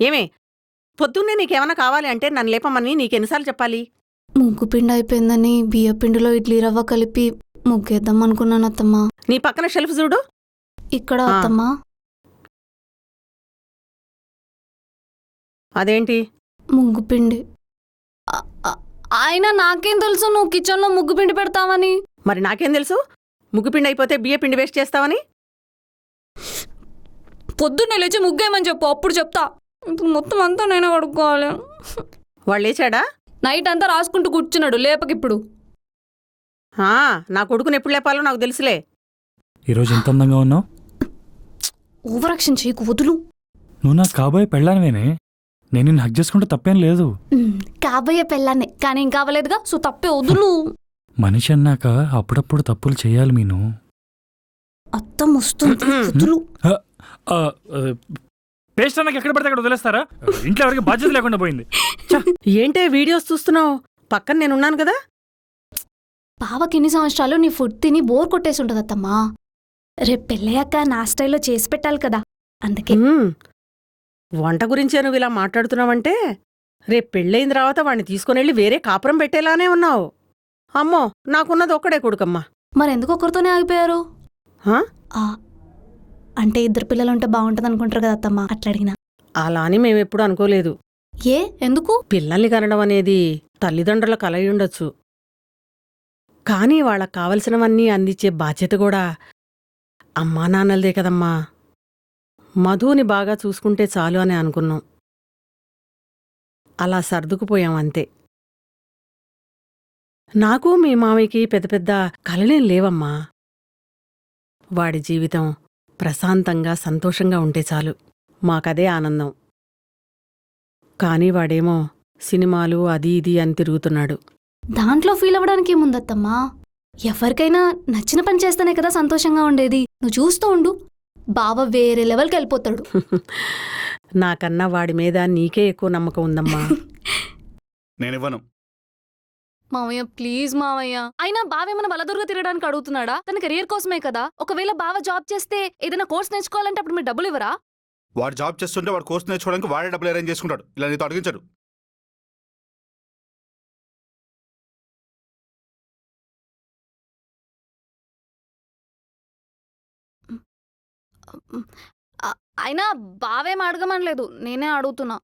ఏమే పొద్దున్నే నీకేమన్నా కావాలి అంటే నన్ను లేపమని నీకెన్నిసార్లు చెప్పాలి? ముగ్గు పిండి అయిపోయిందని బియ్య పిండిలో ఇడ్లీ రవ్వ కలిపి ముగ్గేద్దాం అనుకున్నాను అత్తమ్మా. నీ పక్కన షెల్ఫ్ చూడు. ఇక్కడ అత్తమ్మా. అదేంటి? ముగ్గు పిండి. అయినా నాకేం తెలుసు నువ్వు కిచెన్లో ముగ్గు పిండి పెడతావని? మరి నాకేం తెలుసు ముగ్గుపిండి అయిపోతే బియ్య పిండి వేస్ట్ చేస్తావని? పొద్దున్నే లేచి ముగ్గేయమని చెప్పు, అప్పుడు చెప్తా. ఇప్పుడు మొత్తం అంతా నేనే కడుక్కోవాలి. వాళ్ళు లేచాడా? నైట్ అంతా రాసుకుంటూ కూర్చున్నాడు, లేపకిప్పుడు. నా కొడుకుని ఎప్పుడు లేపాలో నాకు తెలుసులే. ఈరోజు ఎంత అందంగా ఉన్నావు. ఓవరాక్షన్ చేయకు, వదులు. నువ్వు నాకు కాబోయే పెళ్ళానివేనే. నేను నిన్ను హక్ చేసుకుంటే తప్పేం లేదు. కాబోయే పెళ్ళాన్నే, కానీ ఏం కావలేదుగా, సో తప్పే, వదులు. మనిషి అన్నాక అప్పుడప్పుడు తప్పులు చేయాలి మీను. అత్తం వస్తుంది, వదులు. పేస్ట్ అన్నాక ఎక్కడ పడితే అక్కడ వదిలేస్తారా? ఇంట్లో ఎవరికి బాధ్యత లేకుండా పోయింది. ఏంటే వీడియోస్ చూస్తున్నావు? పక్కన నేనున్నాను కదా. బావకి ఎన్ని సంవత్సరాలు నీ ఫుడ్ తిని బోర్ కొట్టేసి ఉంటుంది అత్తమ్మా. రేపు పెళ్ళయ్యాక నా స్టైల్లో చేసి పెట్టాలి కదా, అందుకే. వంట గురించే నువ్వు ఇలా మాట్లాడుతున్నావంటే రేపు పెళ్ళయిన తర్వాత వాడిని తీసుకునెళ్ళి వేరే కాపురం పెట్టేలానే ఉన్నావు. అమ్మో, నాకున్నది ఒక్కడే కొడుకమ్మా. మరెందుకు ఒకరితోనే ఆగిపోయారు? అంటే ఇద్దరు పిల్లలుంటే బాగుంటుంది అనుకుంటారు కదా అత్తమ్మా, అట్లా అడిగినా. అలా అని మేమెప్పుడు అనుకోలేదు. ఏ, ఎందుకు? పిల్లల్ని కనడం అనేది తల్లిదండ్రుల కలయి ఉండొచ్చు, కానీ వాళ్ళకు కావలసినవన్నీ అందించే బాధ్యత కూడా అమ్మా నాన్నలదే కదమ్మా. మధుని బాగా చూసుకుంటే చాలు అని అనుకున్నాం. అలా సర్దుకుపోయాం అంతే. నాకు మీ మామయ్యకి పెద్ద పెద్ద కలలేం లేవమ్మా. వాడి జీవితం ప్రశాంతంగా సంతోషంగా ఉంటే చాలు, మాకదే ఆనందం. కానీ వాడేమో సినిమాలు అది ఇది అని తిరుగుతున్నాడు. దాంట్లో ఫీల్ అవ్వడానికి ఏముందత్తమ్మా? ఎవరికైనా నచ్చిన పని చేస్తేనే కదా సంతోషంగా ఉండేది. నువ్వు చూస్తూ ఉండు, బావ వేరే లెవెల్కి వెళ్ళిపోతాడు. నాకన్నా వాడి మీద నీకే ఎక్కువ నమ్మకం ఉందమ్మా. నేనివ్వను. మావయ్య ప్లీజ్ మావయ్య. అయినా బావేమన్నా బలదుర్గ తిరగడానికి అడుగుతున్నాడా? తన కెరియర్ కోసమే కదా. ఒకవేళ బావ జాబ్ చేస్తే ఏదైనా కోర్స్ నేర్చుకోవాలంటే అప్పుడు మీరు డబ్బులు ఇవ్వరా? వాడు జాబ్ చేస్తుంటే వాడు కోర్స్ నేర్చుకోవడానికి వాడే డబ్బులు అరేంజ్ చేసుకుంటాడు. ఇలా నీతో అడిగించాడు. అయినా బావేం అడగమనలేదు, నేనే అడుగుతున్నా.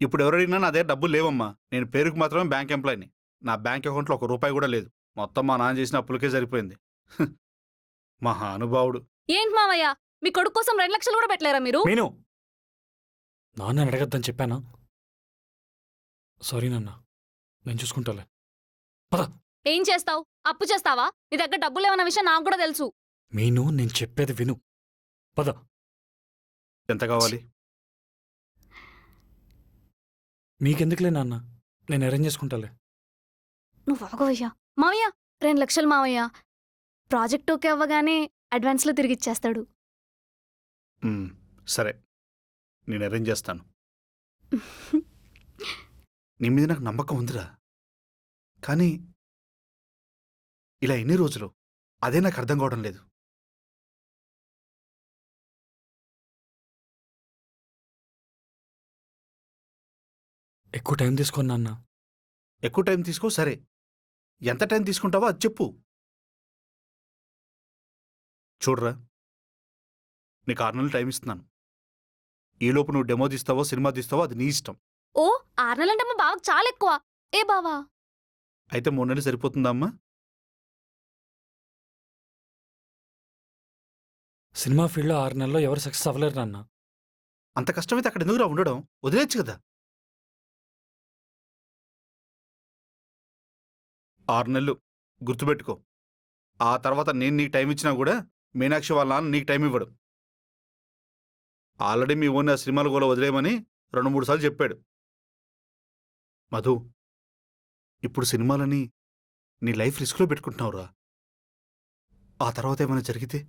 ఇప్పుడు ఎవరైనా నా దగ్గర డబ్బులు లేవమ్మా. నేను పేరుకు మాత్రమే బ్యాంక్ ఎంప్లాయీని. నా బ్యాంక్ అకౌంట్లో ₹1 కూడా లేదు. మొత్తం మా నాన్న చేసిన అప్పులకే సరిపోయింది. మహానుభావుడు. ఏంటి మావయ్య, మీ కొడుకు కోసం 2 లక్షలు కూడా పెట్టలేరా మీరు? మీను, నాన్న అడగద్దని చెప్పానా? సారీ నాన్న, నేను చూసుకుంటాలే. పద. ఏం చేస్తావు? అప్పు చేస్తావా? నీ దగ్గర డబ్బులు ఏమన్న విషయం నాకు కూడా తెలుసు. మీను, నేను చెప్పేది విను. పద. ఎంత కావాలి? మీకెందుకులే నాన్న, నేను అరేంజ్ చేసుకుంటాలే. నువ్వు ఆగవయ్యా. మావయ్య 2 లక్షలు మావయ్య. ప్రాజెక్ట్ ఓకే అవ్వగానే అడ్వాన్స్లో తిరిగిచ్చేస్తాడు. సరే, నేను అరేంజ్ చేస్తాను. నీ మీద నాకు నమ్మకం ఉందిరా, కానీ ఇలా ఎన్ని రోజులు అదే నాకు అర్థం కావడం లేదు. ఎక్కువ టైం తీసుకోను నాన్న. ఎక్కువ టైం తీసుకో, సరే. ఎంత టైం తీసుకుంటావో అది చెప్పు. చూడరా, నీకు 6 నెలలు టైం ఇస్తున్నాను. ఈలోపు నువ్వు డెమో తీస్తావో సినిమా తీస్తావో అది నీ ఇష్టం. ఓ 6 నెలలంటే మా బావకు చాలా ఎక్కువ. ఏ బావా? అయితే 3 నెలలు సరిపోతుందా అమ్మా? సినిమా ఫీల్డ్లో 6 నెలల్లో ఎవరు సక్సెస్ అవ్వలేరు నాన్న. అంత కష్టమైతే అక్కడ ఎందుకురా ఉండడం? వదిలేచ్చు కదా. 6 నెలలు గుర్తుపెట్టుకో. ఆ తర్వాత నేను నీకు టైం ఇచ్చినా కూడా మీనాక్షి వాళ్ళ నాన్న నీకు టైం ఇవ్వడు. ఆల్రెడీ మీ ఓన్ ఆ సినిమాలు కూడా వదిలేయమని 2-3 సార్లు చెప్పాడు. మధు, ఇప్పుడు సినిమాలని నీ లైఫ్ రిస్క్లో పెట్టుకుంటున్నావురా. ఆ తర్వాత ఏమైనా జరిగితే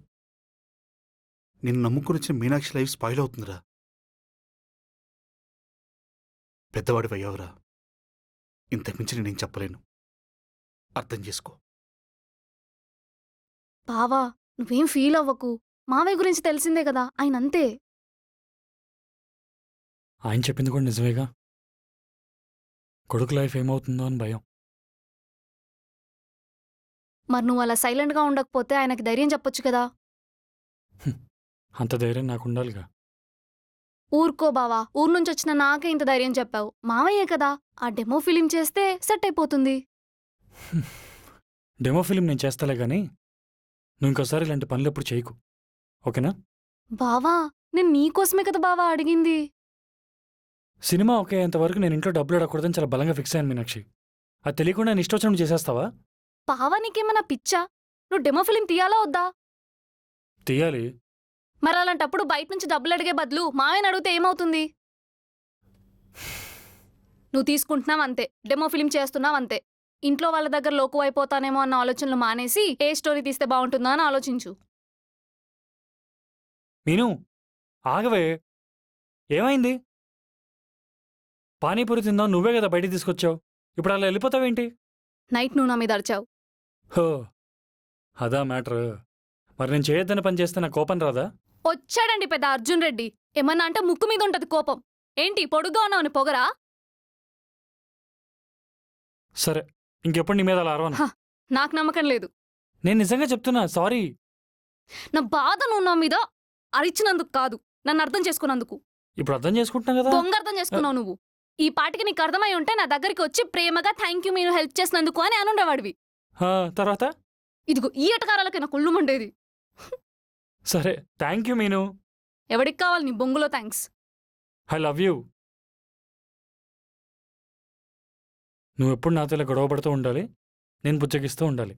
నిన్ను నమ్ముకుని వచ్చిన మీనాక్షి లైఫ్ స్పాయిల్ అవుతుందిరా. పెద్దవాడివి అయ్యావురా, ఇంతకుమించి నేనేం చెప్పలేను. అర్థం చేసుకో. బావా నువ్వేం ఫీల్ అవ్వకు. మావయ్య గురించి తెలిసిందే కదా, ఆయన అంతే. ఆయన చెప్పింది కూడా నిజమేగా. కొడుకు లైఫ్ ఏమవుతుందో అని భయం. మరి నువ్వు అలా సైలెంట్గా ఉండకపోతే ఆయనకి ధైర్యం చెప్పొచ్చు కదా. అంత ధైర్యం నాకు ఉండాలిగా. ఊరుకో బావా, ఊరు నుంచి వచ్చిన నాకే ఇంత ధైర్యం చెప్పావు. మావయ్యే కదా, ఆ డెమో ఫిలిం చేస్తే సెట్ అయిపోతుంది. డెమో ఫిలిం నేను చేస్తాలే కానీ నువ్వు ఇంకోసారి ఇలాంటి పనులు ఎప్పుడు చేయకు, ఓకేనా? బావా, నేను నీకోసమే కదా బావా అడిగింది. సినిమా ఓకే అంతవరకు నేను ఇంట్లో డబ్బులు అడగకూడదని చాలా బలంగా ఫిక్స్ అయ్యాను మీనాక్షి. అది తెలియకుండా నేను ఇష్టం వచ్చినట్టు చేసేస్తావా? బావా, నీకేమన్నా పిచ్చా? నువ్వు డెమో ఫిలిం తీయాలా వద్దా? తీయాలి. మరి అలాంటప్పుడు బయట నుంచి డబ్బులు అడిగే బదులు మావయ్యని అడిగితే ఏమవుతుంది? నువ్వు తీసుకుంటున్నావు అంతే, డెమో ఫిలిం చేస్తున్నావు అంతే. ఇంట్లో వాళ్ళ దగ్గర లోకు అయిపోతానేమో అన్న ఆలోచనలు మానేసి ఏ స్టోరీ తీస్తే బాగుంటుందో అని ఆలోచించు. మీను ఆగవే, ఏమైంది? పానీపూరి తిందాం నువ్వే కదా బయటికి తీసుకొచ్చావు, ఇప్పుడు అలా వెళ్ళిపోతావేంటి? నైట్ నువ్వు నా మీద అరిచావు. హో, అదా మ్యాటర్. మరి నేను చేయొద్దని పని చేస్తే నా కోపం రాదా? వచ్చాడండి పెద్ద అర్జున్ రెడ్డి. ఏమన్నా అంటే ముక్కు మీద ఉంటది కోపం. ఏంటి పొడుగ్గా ఉన్నావని పొగరా? సరే, ఇంకెప్పుడు నీ మీద అలా అరవను. హ. నాకు నమ్మకం లేదు. నేను నిజంగా చెప్తున్నా, సారీ. నా బాధ నువ్వు నా మీద అరిచినందుకు కాదు, నన్ను అర్థం చేసుకున్నందుకు. ఇప్పుడు అర్థం చేసుకుంటున్నా కదా. దొంగ అర్థం చేసుకున్నావు నువ్వు. ఈ పాటికి నీకు అర్థమై ఉంటే నా దగ్గరికి వచ్చి ప్రేమగా థ్యాంక్ యూ మీరు హెల్ప్ చేసినందుకు అని అనుండేవాడివి. తర్వాత ఇదిగో ఈ ఎటకారాలకి నా కుళ్ళు మండేది. సరే, థ్యాంక్ యూ మీను. ఎవడికి కావాలి నీ బొంగులో థ్యాంక్స్? I love you. నువ్వు ఎప్పుడు నాతో ఇలా గొడవ పడుతూ ఉండాలి, నేను పుచ్చగిస్తూ ఉండాలి.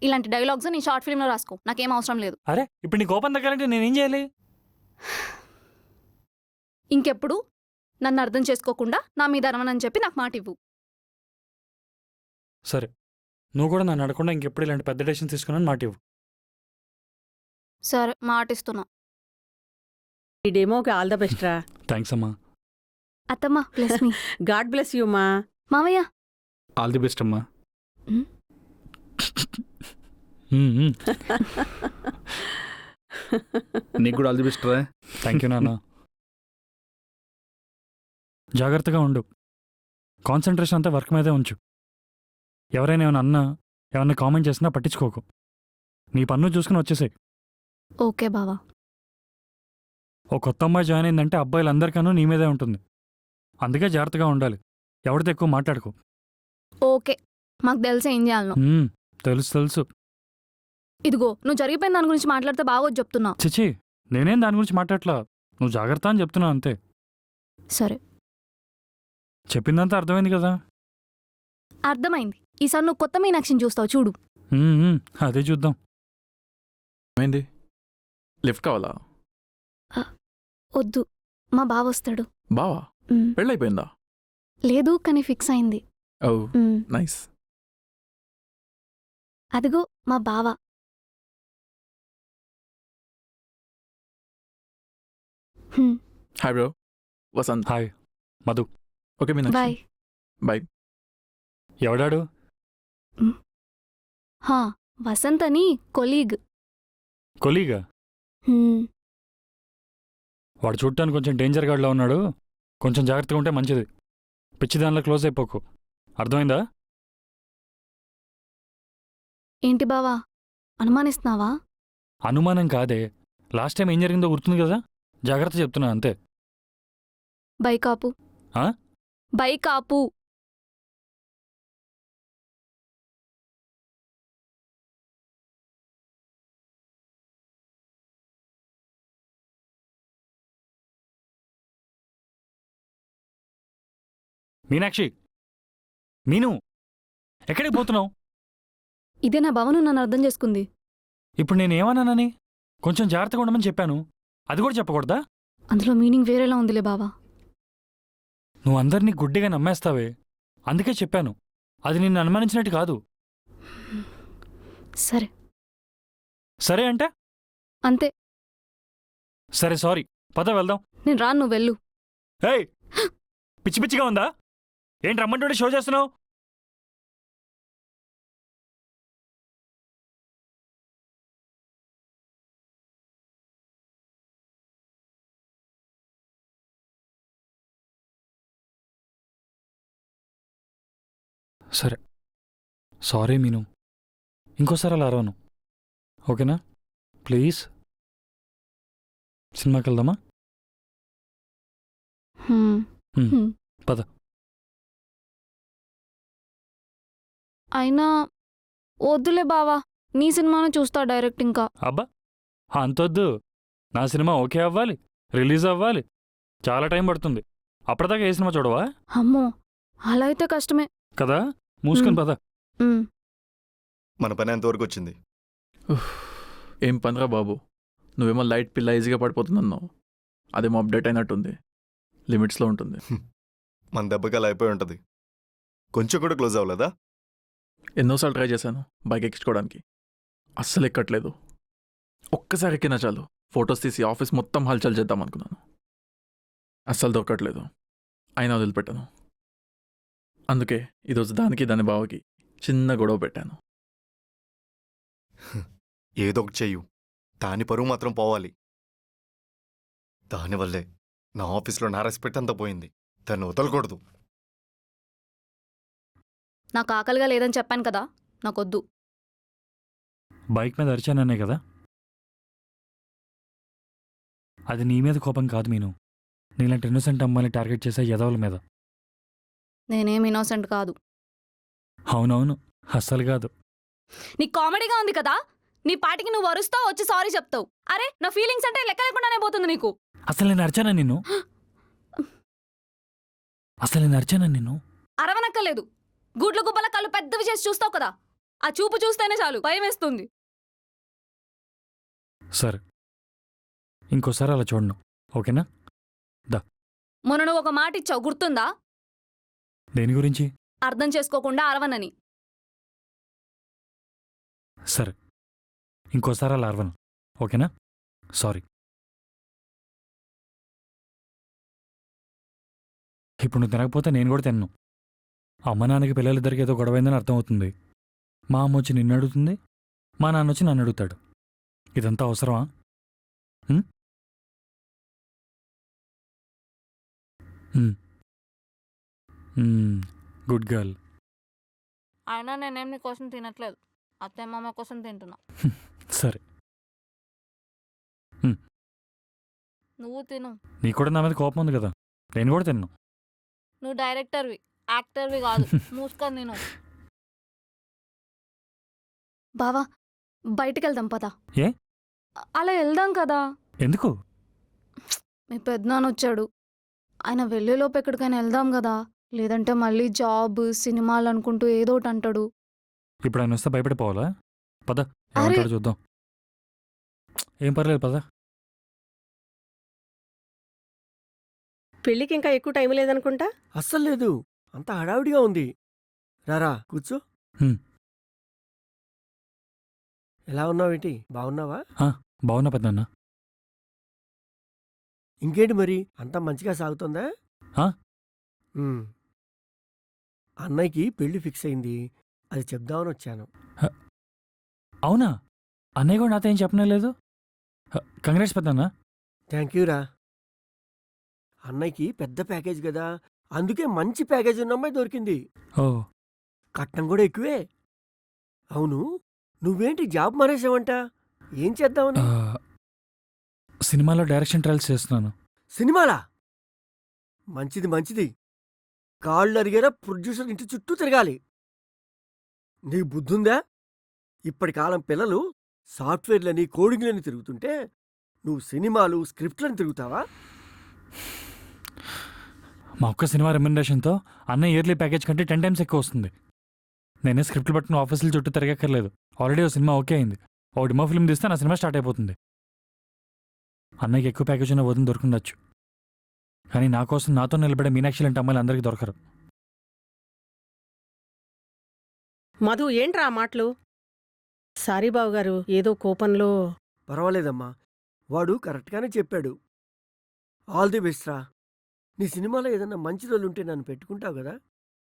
ఇలాంటి డైలాగ్స్ నీ షార్ట్ ఫిల్మ్లో రాసుకో, నాకేం అవసరం లేదు. అరే, ఇప్పుడు నీ కోపం తగ్గాలంటే నేనేం చేయాలి? ఇంకెప్పుడు నన్ను అర్థం చేసుకోకుండా నా మీద అరవనని చెప్పి నాకు మాట ఇవ్వు. సరే, నువ్వు కూడా నన్ను అడగకుండా ఇంకెప్పుడు ఇలాంటి పెద్ద డెసిషన్ తీసుకున్నాను మాట ఇవ్వు. సరే, మాటిస్తున్నా. ఈ డెమోకి ఆల్ ద బెస్ట్ రా. థ్యాంక్స్ అమ్మా. అత్తమ్మా plus me. God bless you మా. మావయ్య ఆల్ ది బెస్ట్ అమ్మా. నీకు కూడా ఆల్ ది బెస్ట్ రా. థ్యాంక్ యూ నాన్న. జాగ్రత్తగా ఉండు, కాన్సన్ట్రేషన్ అంతా వర్క్ మీదే ఉంచు. ఎవరైనా ఏమైనా అన్నా, ఏమన్నా కామెంట్ చేసినా పట్టించుకోకు. నీ పన్ను చూసుకుని వచ్చేసాయి. ఓకే బావా. ఓ కొత్త అమ్మాయి జాయిన్ అయిందంటే అబ్బాయిలందరికన్నా నీ మీదే ఉంటుంది. అందుకే జాగ్రత్తగా ఉండాలి, ఎవరితో ఎక్కువ మాట్లాడుకో. ఓకే, మాకు తెలిసి ఏం చేయాలను. తెలుసు తెలుసు. ఇదిగో నువ్వు జరిగిపోయిన దాని గురించి మాట్లాడితే బాగోదు చెప్తున్నా. చిచి, నేనేం దాని గురించి మాట్లాడట్లా, నువ్వు జాగ్రత్త అని చెప్తున్నా అంతే. సరే, చెప్పిందంతా అర్థమైంది కదా. అర్థమైంది. ఈసారి నువ్వు కొత్త మీనాక్షిని చూస్తావు చూడు. అదే చూద్దాం. ఏమైంది? లిఫ్ట్ కావాలా? వద్దు, మా బావ వస్తాడు. బావా? మ్, పెళ్ళైపోయిందా? లేదు కానీ ఫిక్స్ అయింది. ఓ మ్, నైస్. అదిగో మా బావ. Hmm, hi bro, Vasant. Hi Madhu. Okay Meenakshi, bye. Bye. ఎవడాడు? హా, వసంత్ అని కొలీగ్. కొలీగా? హ్మ్, వాడు చూడటానికి కొంచెం డేంజర్ గాడ్లో ఉన్నాడు, కొంచెం జాగ్రత్తగా ఉంటే మంచిది. పిచ్చి దానిలో క్లోజ్ అయిపోకు, అర్థమైందా? ఏంటి బావా, అనుమానిస్తున్నావా? అనుమానం కాదే, లాస్ట్ టైం ఏం జరిగిందో గుర్తుంది కదా, జాగ్రత్త చెప్తున్నా అంతే. బైక్ ఆపు. ఆ? బైక్ ఆపు. మీనాక్షి, మీను, ఎక్కడికి పోతున్నావు? ఇదే నా భవను నన్ను అర్థం చేసుకుంది. ఇప్పుడు నేనేమన్నానని? కొంచెం జాగ్రత్తగా ఉండమని చెప్పాను, అది కూడా చెప్పకూడదా? అందులో మీనింగ్ వేరేలా ఉందిలే బావా. నువ్వు అందరినీ గుడ్డిగా నమ్మేస్తావే, అందుకే చెప్పాను, అది నిన్ను అనుమానించినట్టు కాదు. సరే. సరే అంటే అంతే. సరే, సారీ, పద వెళ్దాం. నేను రాను, నువ్వు వెళ్ళు. ఏయ్, పిచ్చి పిచ్చిగా ఉందా? ఏంటి రమ్మంటుంటే షో చేస్తున్నావు? సరే సారీ మీను, ఇంకోసారి అలా అరవను, ఓకేనా? ప్లీజ్ సినిమాకి వెళ్దామా? హ్మ్. హ్మ్. హ్మ్. పద. అయినా వద్దులే బావా, నీ సినిమాను చూస్తా డైరెక్ట్ ఇంకా. అబ్బా అంతొద్దు, నా సినిమా ఓకే అవ్వాలి, రిలీజ్ అవ్వాలి, చాలా టైం పడుతుంది. అప్పటిదాకా ఏ సినిమా చూడవా అమ్మో, అలా అయితే కష్టమే. కదా? మూసుకొని పద. హ్మ్. మన పని ఎంతవరకు వచ్చింది? ఏం పనిరా బాబు, నువ్వేమో లైట్ పిల్ల ఈజీగా పడిపోతుందన్నావు, అదేమో అప్డేట్ అయినట్టుంది, లిమిట్స్లో ఉంటుంది. మన దెబ్బకి అలా అయిపోయి ఉంటుంది. కొంచెం కూడా క్లోజ్ అవ్వలేదా? ఎన్నోసార్లు ట్రై చేశాను బైక్ ఎక్కించుకోవడానికి, అస్సలు ఎక్కట్లేదు. ఒక్కసారి ఎక్కినా చాలు ఫొటోస్ తీసి ఆఫీస్ మొత్తం హల్చల్ చేద్దాం అనుకున్నాను, అస్సలు దొరకట్లేదు. అయినా వదిలిపెట్టాను. అందుకే ఈరోజు దాని బావకి చిన్న గొడవ పెట్టాను. ఏదో ఒకటి చెయ్యు, దాని పరువు మాత్రం పోవాలి. దానివల్లే నా ఆఫీస్లో నా రెస్పెక్ట్ అంతా పోయింది. దాన్ని వదలకూడదు. నాకు ఆకలిగా లేదని చెప్పాను కదా, నాకొద్దు. బైక్ మీద అరిచాననే కదా, అది నీ మీద కోపం కాదు మీను, నీలాంటి ఇన్నోసెంట్ అమ్మాయిని టార్గెట్ చేసే యదవుల మీద. నేనేం ఇన్నోసెంట్ కాదు. అవునవును, అస్సలు కాదు. నీ కామెడీగా ఉంది కదా, నీ పాటికి నువ్వు అరుస్తావు, వచ్చి సారీ చెప్తావు. అరే, నా ఫీలింగ్స్ అంటే లెక్క లేకుండానే పోతుంది నీకు. అసలు నేను అరిచానా నిన్ను? అసలు నేను అరిచానా నిన్ను? అరవనక్కలేదు, గుడ్ల గుబ్బల కళ్ళు పెద్దవి చేసి చూస్తావు కదా, ఆ చూపు చూస్తేనే చాలు భయం వేస్తుంది. సరే ఇంకోసారి అలా చూడను, ఓకేనా? మొన్న నువ్వు ఒక మాట ఇచ్చావు, గుర్తుందా? దేని గురించి? అర్థం చేసుకోకుండా అరవనని. సరే ఇంకోసారి అలా అరవను, ఓకేనా? సారీ. ఇప్పుడు నువ్వు తినకపోతే నేను కూడా తిన్ను. అమ్మ నాన్నకి పిల్లలిద్దరికి ఏదో గొడవైందని అర్థమవుతుంది. మా అమ్మ వచ్చి నిన్ను అడుగుతుంది, మా నాన్న వచ్చి నన్ను అడుగుతాడు. ఇదంతా అవసరమా? ఉమ్? ఉమ్. Good girl. అయినా నేనేం నీ కోసం తినట్లేదు, అత్తయ్య మామ కోసం తింటున్నా. సరే నువ్వు తిను. నీకు కూడా నా మీద కోపం ఉంది కదా, నేను కూడా తిన్ను. నువ్వు డైరెక్టర్వి, యాక్టర్వి కాదు. మూసుకొని తిను. బావా, బయటికి వెళ్దాం పదా. ఏ? అలా వెళ్దాం కదా. ఎందుకు? మీ పెద్దనాన్న వచ్చాడు, ఆయన వెళ్ళేలోపు ఎక్కడికైనా వెళ్దాం కదా, లేదంటే మళ్ళీ జాబ్ సినిమాలు అనుకుంటూ ఏదో ఒకటి అంటాడు. ఇప్పుడు ఆయన వస్తే భయపడిపోవాలా? పద, అరే! ఏమంటాడో చూద్దాం. ఏం పర్లేదు పద. పెళ్ళికి ఇంకా ఎక్కువ టైం లేదనుకుంటా. అస్సలు లేదు, అంత హడావిడిగా ఉంది. రారా కూర్చో. హ్మ్. ఎలా ఉన్నావేంటి, బాగున్నావా? బాగున్నా పెద్దనాన్న. ఇంకేంటి మరి, అంతా మంచిగా సాగుతుందా? ఆ. ఉమ్. అన్నయ్యకి పెళ్లి ఫిక్స్ అయింది, అది చెప్దామని వచ్చాను. అవునా? అన్నయ్య కూడా నాతో ఏం చెప్పనే లేదు. కంగ్రాట్స్ పెద్దనాన్న. థ్యాంక్ యూ రా. అన్నయ్యకి పెద్ద ప్యాకేజ్ కదా, అందుకే మంచి ప్యాకేజ్ ఉన్న అమ్మాయి దొరికింది. ఓ. కట్నం కూడా ఎక్కువే. అవును, నువ్వేంటి జాబ్ మానేసావంట, ఏం చేద్దామని? సినిమాలో డైరెక్షన్ ట్రయల్స్ చేస్తున్నాను. సినిమాలా? మంచిది మంచిది. కాళ్ళు అరిగేలా ప్రొడ్యూసర్ ఇంటి చుట్టూ తిరగాలి. నీకు బుద్ధుందా? ఇప్పటి కాలం పిల్లలు సాఫ్ట్వేర్లని కోడింగ్లని తిరుగుతుంటే నువ్వు సినిమాలు స్క్రిప్ట్లని తిరుగుతావా? మా ఒక్క సినిమా రెమ్యునరేషన్తో అన్నయ్య ఇయర్లీ ప్యాకేజ్ కంటే 10 times ఎక్కువ వస్తుంది. నేనే స్క్రిప్ట్లు పట్టుకుని ఆఫీసుల చుట్టూ తిరగక్కర్లేదు. ఆల్రెడీ ఓ సినిమా ఓకే అయింది. ఒక డిమో ఫిల్మ్ తీస్తే నా సినిమా స్టార్ట్ అయిపోతుంది. అన్నయ్యకి ఎక్కువ ప్యాకేజ్ ఉన్న వదిన దొరుకుండొచ్చు, కానీ నా కోసం నాతో నిలబడే మీనాక్షి లాంటి అమ్మాయిలు అందరికీ దొరకరు. మధు, ఏంట్రా ఆ మాటలు? సారీ బావగారు, ఏదో కోపంలో. పర్వాలేదమ్మా, వాడు కరెక్ట్గానే చెప్పాడు. ఆల్ ది బెస్ట్ రా. నీ సినిమాలో ఏదన్నా మంచి రోజులు ఉంటే నన్ను పెట్టుకుంటావు కదా?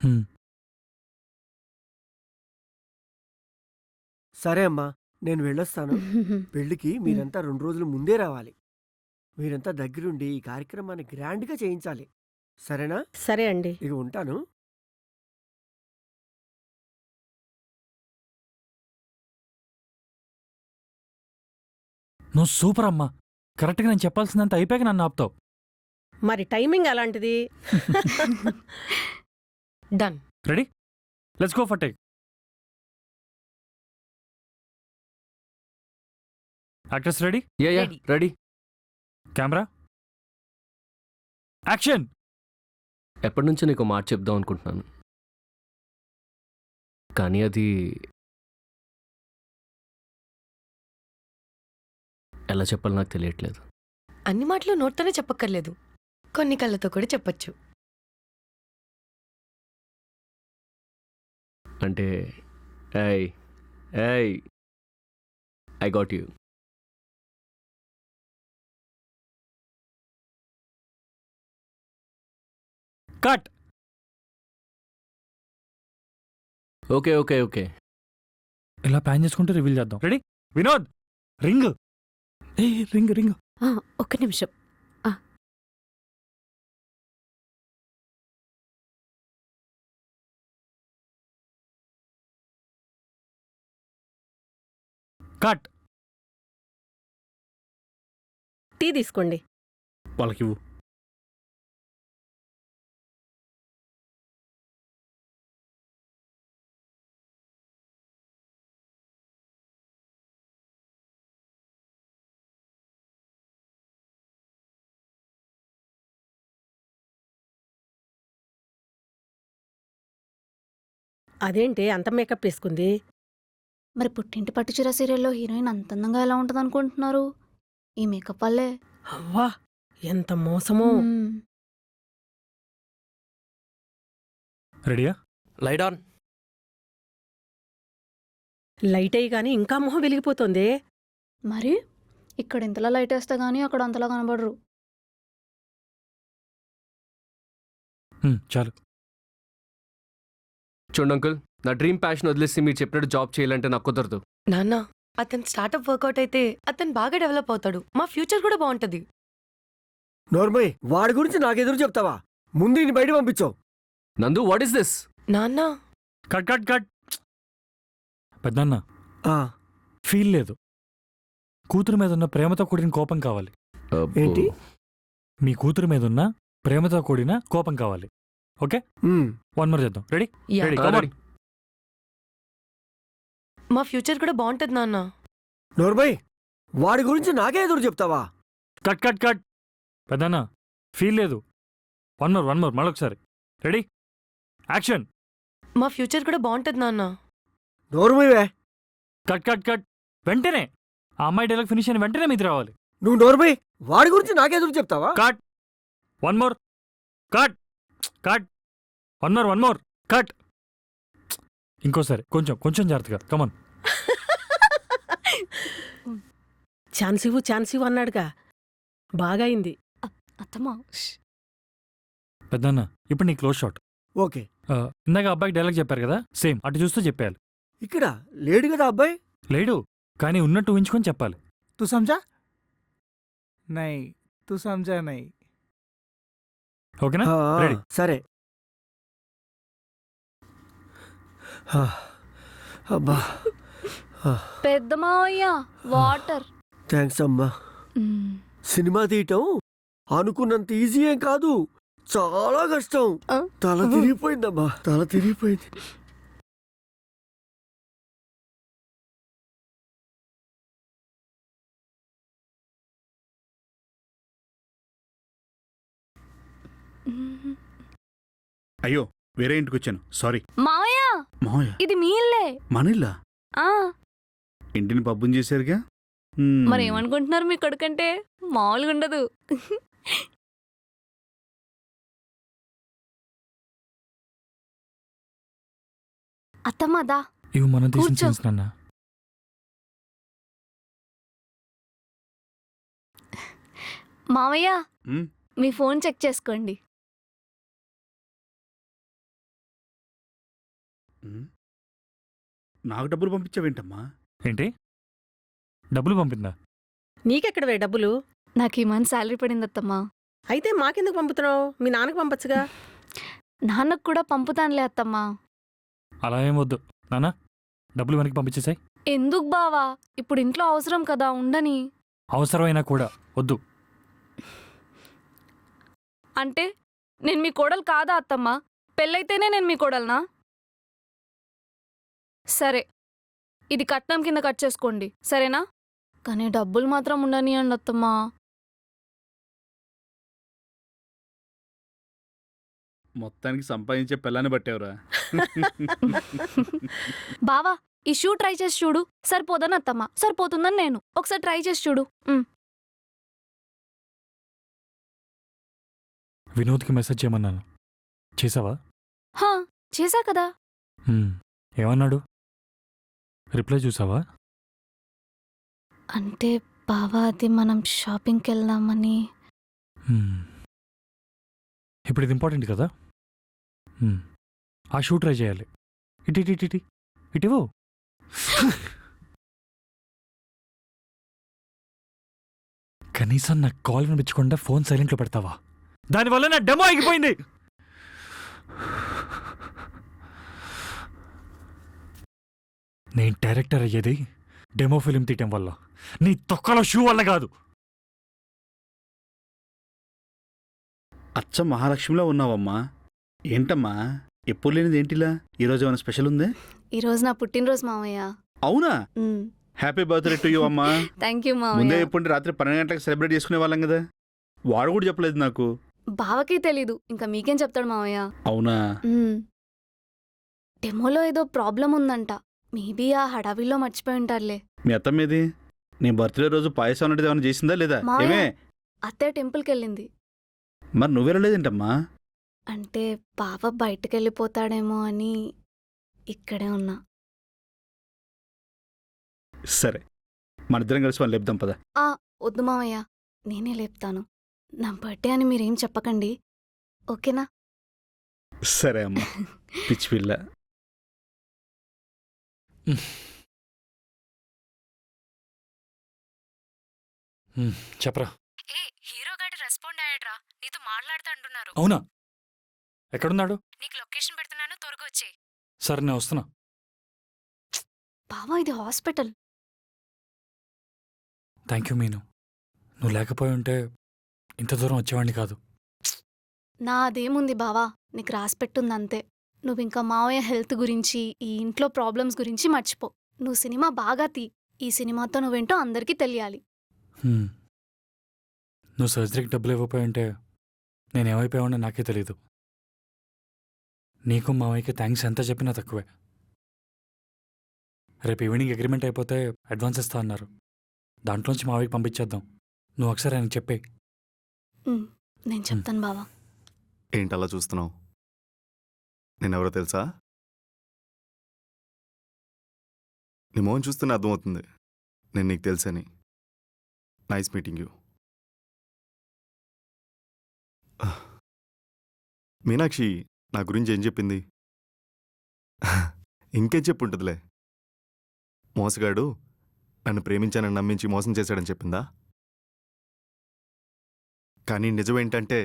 హ్మ్. సరే అమ్మా, నేను వెళ్ళొస్తాను. పెళ్లికి మీరంతా 2 రోజులు ముందే రావాలి. మీరంతా దగ్గరుండి ఈ కార్యక్రమాన్ని గ్రాండ్గా చేయించాలి, సరేనా? సరే అండి. ఇక ఉంటాను. నువ్వు సూపర్ అమ్మా. కరెక్ట్గా నేను చెప్పాల్సిందంత అయిపోయాక నన్ను ఆపుతావు. మరి టైమింగ్ అలాంటిది. Done. Ready? Let's go for take. Actors ready? Yeah Ready. Ready. Camera action. ఎప్పటి నుంచో నీకు మాట చెప్దాం అనుకుంటున్నాను, కానీ అది ఎలా చెప్పాలో నాకు తెలియట్లేదు. అన్ని మాటలు నోట్తోనే చెప్పక్కర్లేదు, కొన్ని కళ్ళతో కూడా చెప్పొచ్చు. అంటే ఏయ్ ఏయ్ I got you. Cut. Okay okay okay. ఇలా ప్లాన్ చేసుకుంటూ రివీల్ చేద్దాం. రెడీ? వినోద్ రింగ్. ఏ రింగ్ రింగ్. ఒక్క నిమిషం. కట్. టీ తీసుకోండి. వాళ్ళకి ఇవ్వు. అదేంటి అంత మేకప్ వేసుకుంది? మరి పుట్టింటి పట్టుచీర సీరియల్లో హీరోయిన్ అంత అందంగా ఎలా ఉంటుంది అనుకుంటున్నారు? ఈ మేకప్ వల్లే. అవ్వా ఎంత మోసమో. రెడీయా? Light on. లైట్ అయ్యి గాని ఇంకా మొహం వెలిగిపోతుంది. మరి ఇక్కడ ఇంతలా లైట్ వేస్తే గానీ అక్కడ అంతలా కనబడరు. చాలు. చూడండి అంకుల్, నా డ్రీమ్ ప్యాషన్ వదిలేసి మీరు చెప్పినట్టు జాబ్ చేయాలంటే నాకు కుదరదు. నాన్న, అతను స్టార్ట్అప్ వర్కౌట్ అయితే అతను బాగా డెవలప్ అవుతాడు, మా ఫ్యూచర్ కూడా బాగుంటది. నోర్మయ్, వాడి గురించి నాకెదురు చెప్తావా? ముందు ఈయన బయట పంపించావు. నందు, వాట్ ఇస్ దిస్? నాన్న, కట్ కట్ కట్. పెద్దన్న ఆ, ఫీల్ లేదు. కూతురు మీద ఉన్న ప్రేమతో కూడిన కోపం కావాలి. ఏంటి? మీ కూతురు మీద ఉన్న ప్రేమతో కూడిన కోపం కావాలి. ఓకే, ఉమ్, 1 more చేద్దాం. రెడీ? యా. రెడీ. రెడీ. మా ఫ్యూచర్ కూడా బాగుంటది నాన్న. నోర్మయ్, వాడి గురించి నాకే ఎదురు చెప్తావా? Cut cut cut. పెద్దన్న ఫీల్ లేదు. 1 more మళ్ళొకసారి. రెడీ? యాక్షన్. మా ఫ్యూచర్ కూడా బాగుంటది నాన్న. నోర్మయ్వే, కట్ కట్ కట్. వెంటనే ఆ అమ్మాయి డైలాగ్ ఫినిష్ అయిన వెంటనే మీది రావాలి. నువ్వు నోర్మయ్, వాడి గురించి నాకెదురు చెప్తావా? Cut. 1 more. Cut cut. 1 more. Cut. ఇంకోసారి కొంచెం కొంచెం జాగ్రత్తగా. కమాన్. ఛాన్స్ ఇవ్వు అన్నాడుగా. బాగా అయింది. అత్తమ్మా. పెద్దన్న ఇప్పుడు నీ క్లోజ్ షాట్. ఓకే. ఇందాక అబ్బాయికి డైలాగ్ చెప్పారు కదా, సేమ్ అటు చూస్తూ చెప్పేయాలి. ఇక్కడ లేడు కదా అబ్బాయి? లేడు, కానీ ఉన్నట్టు ఊహించుకొని చెప్పాలి. तू समझा? नहीं, तू समझा नहीं. ఓకేనా? ఆ, రెడీ. సరే. ఆ, అబ్బా, పెద్ద మావయ్య వాటర్. థ్యాంక్స్ అమ్మా. సినిమా తీయటం అనుకున్నంత ఈజీ ఏం కాదు, చాలా కష్టం. తల తిరిగిపోయిందమ్మా, తల తిరిగిపోయింది. అయ్యో, వేరే ఇంటికి వచ్చాను, సారీ. మావయ్య, మావయ్య, ఇది మీ ఇల్లే. మనిల్లా? ఆ, ఇంటిని పబ్బుని చేశారుగా. మరి ఏమనుకుంటున్నారు మీ కొడుకంటే? మామూలుగా ఉండదు. అత్తమ్మదా ఇవి మనం తీసిన కూర్చో. సీన్స్ నాన్న. మావయ్య, మ్మ్. మీ ఫోన్ చెక్ చేసుకోండి. నాకు డబ్బులు పంపించావేంటమ్మా? ఏంటి? డబ్బులు పంపిందా? నీకెక్కడవే డబ్బులు? నాకు ఈ మంత్ శాలరీ పడింది అత్తమ్మా. అయితే మాకెందుకు పంపుతున్నావు? మీ నాన్నకు పంపచ్చుగా. నాన్నకు కూడా పంపుతానులే అత్తమ్మా. అలా ఏం వద్దు నాన్న, డబ్బులు వెనక్కి పంపించేసాయి. ఎందుకు బావా? ఇప్పుడు ఇంట్లో అవసరం కదా, ఉండని. అవసరమైనా కూడా వద్దు. అంటే నేను మీ కోడలు కాదా అత్తమ్మ? పెళ్ళైతేనే నేను మీ కోడల్నా? సరే, ఇది కట్నం కింద కట్ చేసుకోండి, సరేనా? కానీ డబ్బులు మాత్రం ఉండనియండి అత్తమ్మా. మొత్తానికి సంపాదించే పిల్లని పట్టావురా. బావా, ఈ షూ ట్రై చేసి చూడు. సరిపోదని అత్తమ్మ, సరిపోతుందని నేను. ఒకసారి ట్రై చేసి చూడు. వినోద్కి మెసేజ్ చేయమన్నాను, చేసావా? హా, చేశా కదా. ఏమన్నాడు? రిప్లై చూసావా? అంటే బావా, అది మనం షాపింగ్కి వెళ్దామని. ఇప్పుడు ఇది ఇంపార్టెంట్ కదా. ఆ షూ ట్రై చేయాలి. ఇటివో. కనీసం నాకు కాల్ వినిపించకుండా ఫోన్ సైలెంట్లో పెడతావా? దానివల్ల నా డెమో ఆగిపోయింది. నేను డైరెక్టర్ అయ్యేది డెమో ఫిలిం తీయటం వల్ల, నీ తొక్కలో షూ వల్ల కాదు. అచ్చ మహాలక్ష్మిలో ఉన్నావమ్మా. ఏంటమ్మా ఎప్పుడు లేనిది ఏంటిలా? ఈరోజు ఏమైనా స్పెషల్ ఉందే? ఈరోజు నా పుట్టినరోజు మామయ్య. అవునా? హ్యాపీ బర్త్డే టు యూ అమ్మా. థ్యాంక్ యూ ముందే మామయ్య. ఎప్పుడు రాత్రి 12 గంటలకు సెలబ్రేట్ చేసుకునే వాళ్ళం కదా. వాడు కూడా చెప్పలేదు నాకు. బావకి తెలీదు, ఇంకా మీకేం చెప్తాడు మామయ్య. అవునా? డెమోలో ఏదో ప్రాబ్లం ఉందంట. మేబీ ఆ హడావిల్లో మర్చిపోయి ఉంటారులే. మీ అత్తమ్మేది? నీ బర్త్డే రోజు పాయసం అనేది ఏమైనా చేసిందా లేదా? మావయ్య. ఏమే అత్తయ్య టెంపుల్కి వెళ్ళింది. మరి నువ్వెళ్ళలేదేంటమ్మా? అంటే బావ బయటకు వెళ్ళిపోతాడేమో అని ఇక్కడే ఉన్నా. సరే, మనిద్దరం కలిసి వాళ్ళు లేపుదాం పద. వద్దు మామయ్య, నేనే లేపుతాను. నా బర్త్డే అని మీరేం చెప్పకండి, ఓకేనా? సరే అమ్మా, పిచ్చి పిల్ల. చెప్పరా. హీరో గాడి రెస్పాండ్ అయ్యాడ్రా, నీతో మాట్లాడుతా అంటున్నారు. అవునా? ఎక్కడున్నాడు? నీకు లొకేషన్ పెడుతున్నాను, త్వరగా వచ్చేయ్. సరే, నేను వస్తున్నా. బావా, ఇది హాస్పిటల్. థ్యాంక్ యూ మీను. నువ్వు లేకపోయి ఉంటే ఇంత దూరం వచ్చేవాడిని కాదు. నాదేముంది బావా, నీకు రాసిపెట్టుంది అంతే. నువ్వింకా మావయ్య హెల్త్ గురించి, ఈ ఇంట్లో ప్రాబ్లమ్స్ గురించి మర్చిపో. నువ్వు సినిమా బాగా తీ. ఈ సినిమాతో నువ్వేంటో అందరికీ తెలియాలి. నువ్వు సర్జరీకి డబ్బులు ఇవ్వకపోయి ఉంటే నేనేమైపోయావని నాకే తెలీదు. నీకు మావయ్యకి థ్యాంక్స్ ఎంత చెప్పినా తక్కువే. రేపు ఈవినింగ్ అగ్రిమెంట్ అయిపోతే అడ్వాన్స్ ఇస్తా అన్నారు. దాంట్లోంచి మావయ్యకి పంపించేద్దాం. నువ్వు ఒకసారి ఆయనకి చెప్పే. నేను చెప్తాను బావా. ఏంటి అలా చూస్తున్నావు? నేనెవరో తెలుసా? నీ మోహన్ చూస్తూనే అర్థమవుతుంది నేను నీకు తెలుసని. Nice meeting you. మీనాక్షి నా గురించి ఏం చెప్పింది? ఇంకేం చెప్పుంటుందిలే. మోసగాడు నన్ను ప్రేమించానని నమ్మించి మోసం చేశాడని చెప్పిందా? కానీ నిజమేంటంటే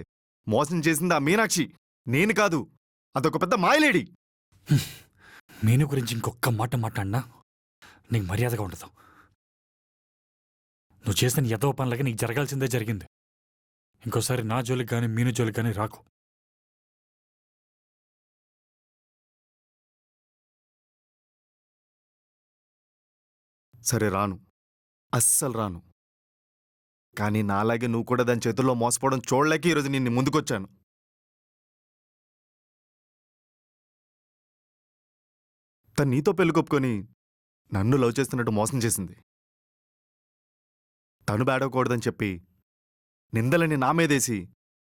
మోసం చేసింది ఆ మీనాక్షి, నేను కాదు. అదొక పెద్ద మాయలేడి. మీను గురించి ఇంకొక మాట మాట్లాడినా నీకు మర్యాదగా ఉండదు. నువ్వు చేసిన ఎదవ పనులకి నీకు జరగాల్సిందే జరిగింది. ఇంకోసారి నా జోలికి కానీ మీను జోలికి కానీ రాకు. సరే రాను, అస్సలు రాను. కానీ నాలాగే నువ్వు కూడా దాని చేతుల్లో మోసపోవడం చూడలేక ఈరోజు నిన్ను ముందుకొచ్చాను. తను నీతో పెళ్లి కొప్పుకొని నన్ను లవ్ చేస్తున్నట్టు మోసం చేసింది. తను బేడవకూడదని చెప్పి నిందలని నా మీదేసి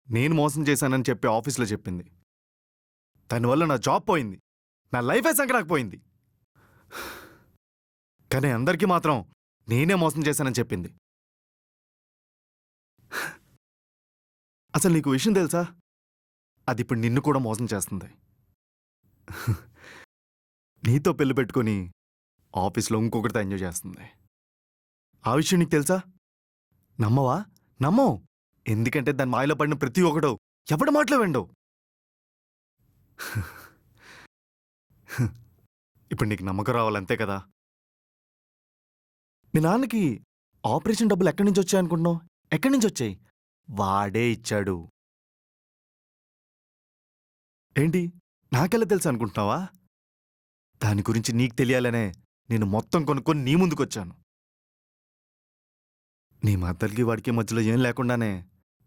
నేను మోసం చేశానని చెప్పి ఆఫీస్లో చెప్పింది. దానివల్ల నా జాబ్ పోయింది, నా లైఫే సంకరాకపోయింది. కానీ అందరికీ మాత్రం నేనే మోసం చేశానని చెప్పింది. అసలు నీకు విషయం తెలుసా? అది ఇప్పుడు నిన్ను కూడా మోసం చేస్తుంది. నీతో పెళ్లి పెట్టుకొని ఆఫీస్లో ఇంకొకటితో ఎంజాయ్ చేస్తుంది. ఆ విషయం నీకు తెలుసా? నమ్మవా? నమ్మవు. ఎందుకంటే దాని మాయలో పడిన ప్రతి ఒక్కడు ఎవడి మాటలో వెండవు. ఇప్పుడు నీకు నమ్మకం రావాలంతే కదా. మీ నాన్నకి ఆపరేషన్ డబ్బులు ఎక్కడి నుంచి వచ్చాయి అనుకుంటున్నావు? ఎక్కడి నుంచి వచ్చాయి? వాడే ఇచ్చాడు. ఏంటి నాకెలా తెలుసు అనుకుంటున్నావా? దాని గురించి నీకు తెలియాలనే నేను మొత్తం కొనుక్కొని నీ ముందుకొచ్చాను. నీ మద్దతుకి వాడికి మధ్యలో ఏం లేకుండానే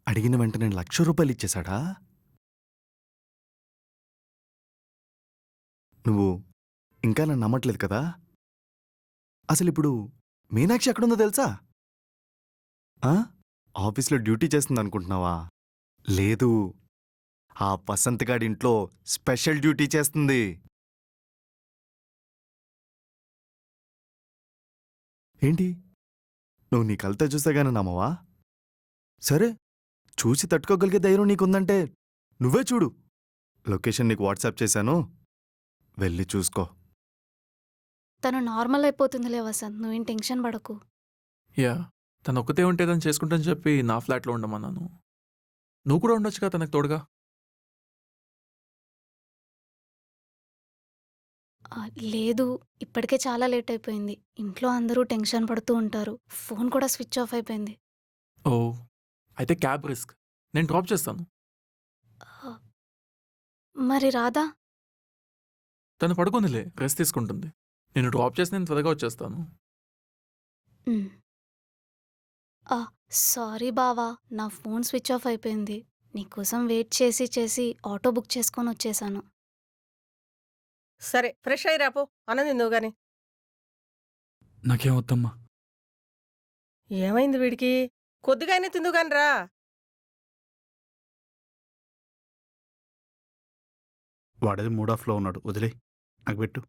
అడిగిన వెంటనే ₹1,00,000 ఇచ్చేశాడా? నువ్వు ఇంకా నన్ను నమ్మట్లేదు కదా? అసలు ఇప్పుడు మీనాక్షి ఎక్కడుందో తెలుసా? ఆఫీస్లో డ్యూటీ చేస్తుంది అనుకుంటున్నావా? లేదు, ఆ వసంత్ గాడి ఇంట్లో స్పెషల్ డ్యూటీ చేస్తుంది. ఏంటి నువ్వు నీ కలత చూసేగానే నమ్మవా? సరే, చూసి తట్టుకోగలిగే ధైర్యం నీకుందంటే నువ్వే చూడు. లొకేషన్ నీకు వాట్సాప్ చేశాను, వెళ్ళి చూసుకో. తను నార్మల్ అయిపోతుందిలే వసంత్, నువ్వేం టెన్షన్ పడకు. యా, తను ఒక్కతే ఉంటే తను చేసుకుంటాను చెప్పి నా ఫ్లాట్లో ఉండమన్నాను. నువ్వు కూడా ఉండొచ్చుగా తనకు తోడుగా. లేదు, ఇప్పటికే చాలా లేట్ అయిపోయింది. ఇంట్లో అందరూ టెన్షన్ పడుతూ ఉంటారు. ఫోన్ కూడా స్విచ్ ఆఫ్ అయిపోయింది. ఓ, అయితే క్యాబ్ రిస్క్, నేను డ్రాప్ చేస్తాను. ఆ, మరి రాదా? తను పడుకుందిలే, రెస్ట్ తీసుకుంటుంది. నేను డ్రాప్ చేసి నేను త్వరగా వచ్చేస్తాను. ఉమ్. సారీ బావా, నా ఫోన్ స్విచ్ ఆఫ్ అయిపోయింది. నీకోసం వెయిట్ చేసి చేసి ఆటో బుక్ చేసుకొని వచ్చేసాను. సరే, ఫ్రెష్ అయ్యి రాపో, అన్నది నువ్వు గాని. నాకేం వద్దమ్మా. ఏమైంది వీడికి? కొద్దిగానే తిందుగాని రా. వాడేది మూడ్ ఆఫ్లో ఉన్నాడు, వదిలే, నాకు పెట్టు.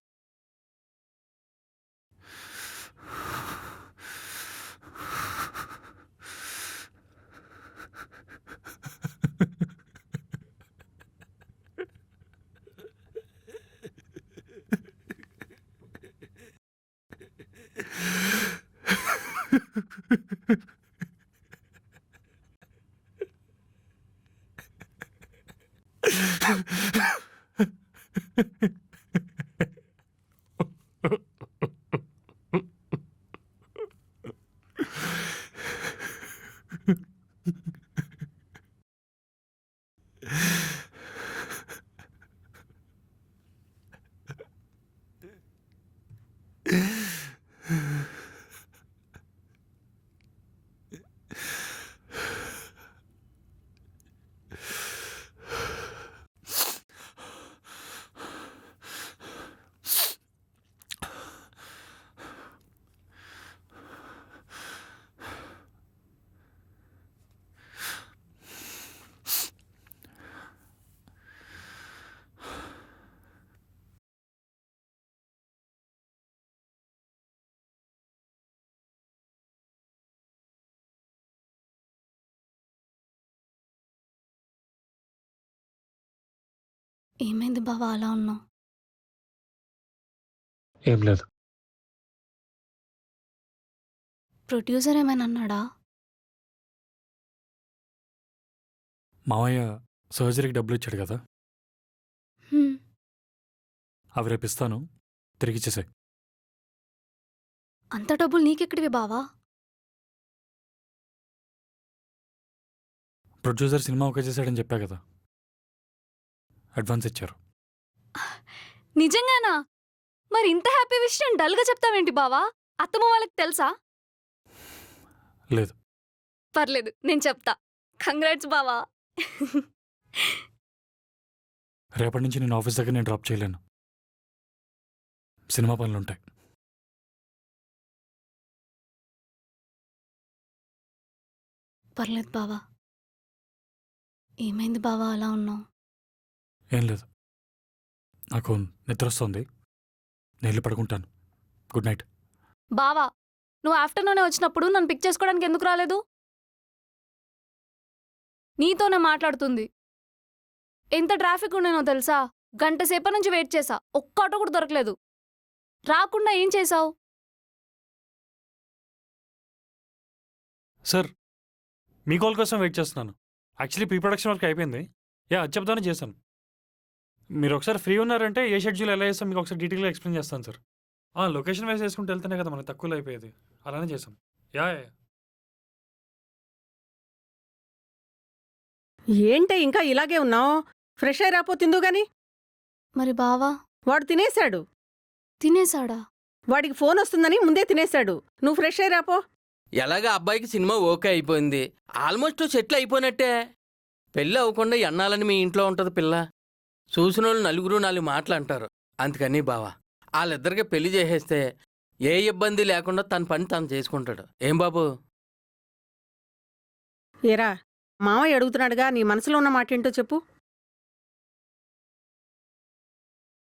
ఏమైంది బావా అలా ఉన్నావు? ఏం లేదు. ప్రొడ్యూసర్ ఏమైనా అన్నాడా? మావయ్య సర్జరీకి డబ్బులు ఇచ్చాడు కదా, హ్మ్. అవి రేపు ఇస్తాను, తిరిగిచ్చేసాయి. అంత డబ్బులు నీకెక్కడివి బావా? ప్రొడ్యూసర్ సినిమా ఓకే చేశాడని చెప్పా కదా, అడ్వాన్స్ ఇచ్చారు. నిజంగానా? మరి ఇంత హ్యాపీ విషయం డల్గా చెప్తావేంటి బావా? అత్తమ్మ వాళ్ళకి తెలుసా? లేదు. పర్లేదు, నేను చెప్తా. కంగ్రాట్స్ బావా. రేపటి నుంచి నేను ఆఫీస్ దగ్గర నేను డ్రాప్ చేయలేను, సినిమా పనులుంటాయి. పర్లేదు బావా. ఏమైంది బావా అలా ఉన్నావు? ఏం లేదు, నాకు నిద్ర వస్తుంది, నేను వెళ్ళి పడుకుంటాను. Good night. బావా, నువ్వు ఆఫ్టర్నూనే వచ్చినప్పుడు నన్ను పిక్ చేసుకోవడానికి ఎందుకు రాలేదు? నీతోనే మాట్లాడుతుంది. ఎంత ట్రాఫిక్ ఉండేనో తెలుసా? గంట సేపటి నుంచి వెయిట్ చేశా, ఒక్క ఆటో కూడా దొరకలేదు. రాకుండా ఏం చేశావు? సార్, మీ కాల్ కోసం వెయిట్ చేస్తున్నాను. యాక్చువల్లీ ప్రీ ప్రొడక్షన్ వర్క్ అయిపోయింది. అది చెప్తానే చేశాను. మీరు ఒకసారి ఫ్రీ ఉన్నారంటే ఏ షెడ్యూల్ ఎలా చేస్తాం మీకు ఒకసారి డీటెయిల్గా ఎక్స్ప్లెయిన్ చేస్తాను సార్. లొకేషన్ వైజ్ వేసుకుంటూ వెళ్తేనే కదా మనకు తక్కువలో అయిపోయేది, అలానే చేసాం. యా ఏంటే ఇంకా ఇలాగే ఉన్నావు? ఫ్రెష్ అయి రాపో తిందు గాని. మరి బావా వాడు తినేశాడు. తినేసాడా? వాడికి ఫోన్ వస్తుందని ముందే తినేశాడు. నువ్వు ఫ్రెష్ అయి రాపో. ఎలాగా అబ్బాయికి సినిమా ఓకే అయిపోయింది, ఆల్మోస్ట్ సెటిల్ అయిపోయినట్టే. పెళ్ళి అవ్వకుండా ఎన్నాలని మీ ఇంట్లో ఉంటుంది పిల్ల. చూసిన వాళ్ళు నలుగురు నాలుగు మాటలు అంటారు. అందుకని బావా వాళ్ళిద్దరికి పెళ్లి చేసేస్తే ఏ ఇబ్బంది లేకుండా తన పని తను చేసుకుంటాడు. ఏం బాబు? ఏరా, మామయ్య అడుగుతున్నాడుగా, నీ మనసులో ఉన్న మాట ఏంటో చెప్పు.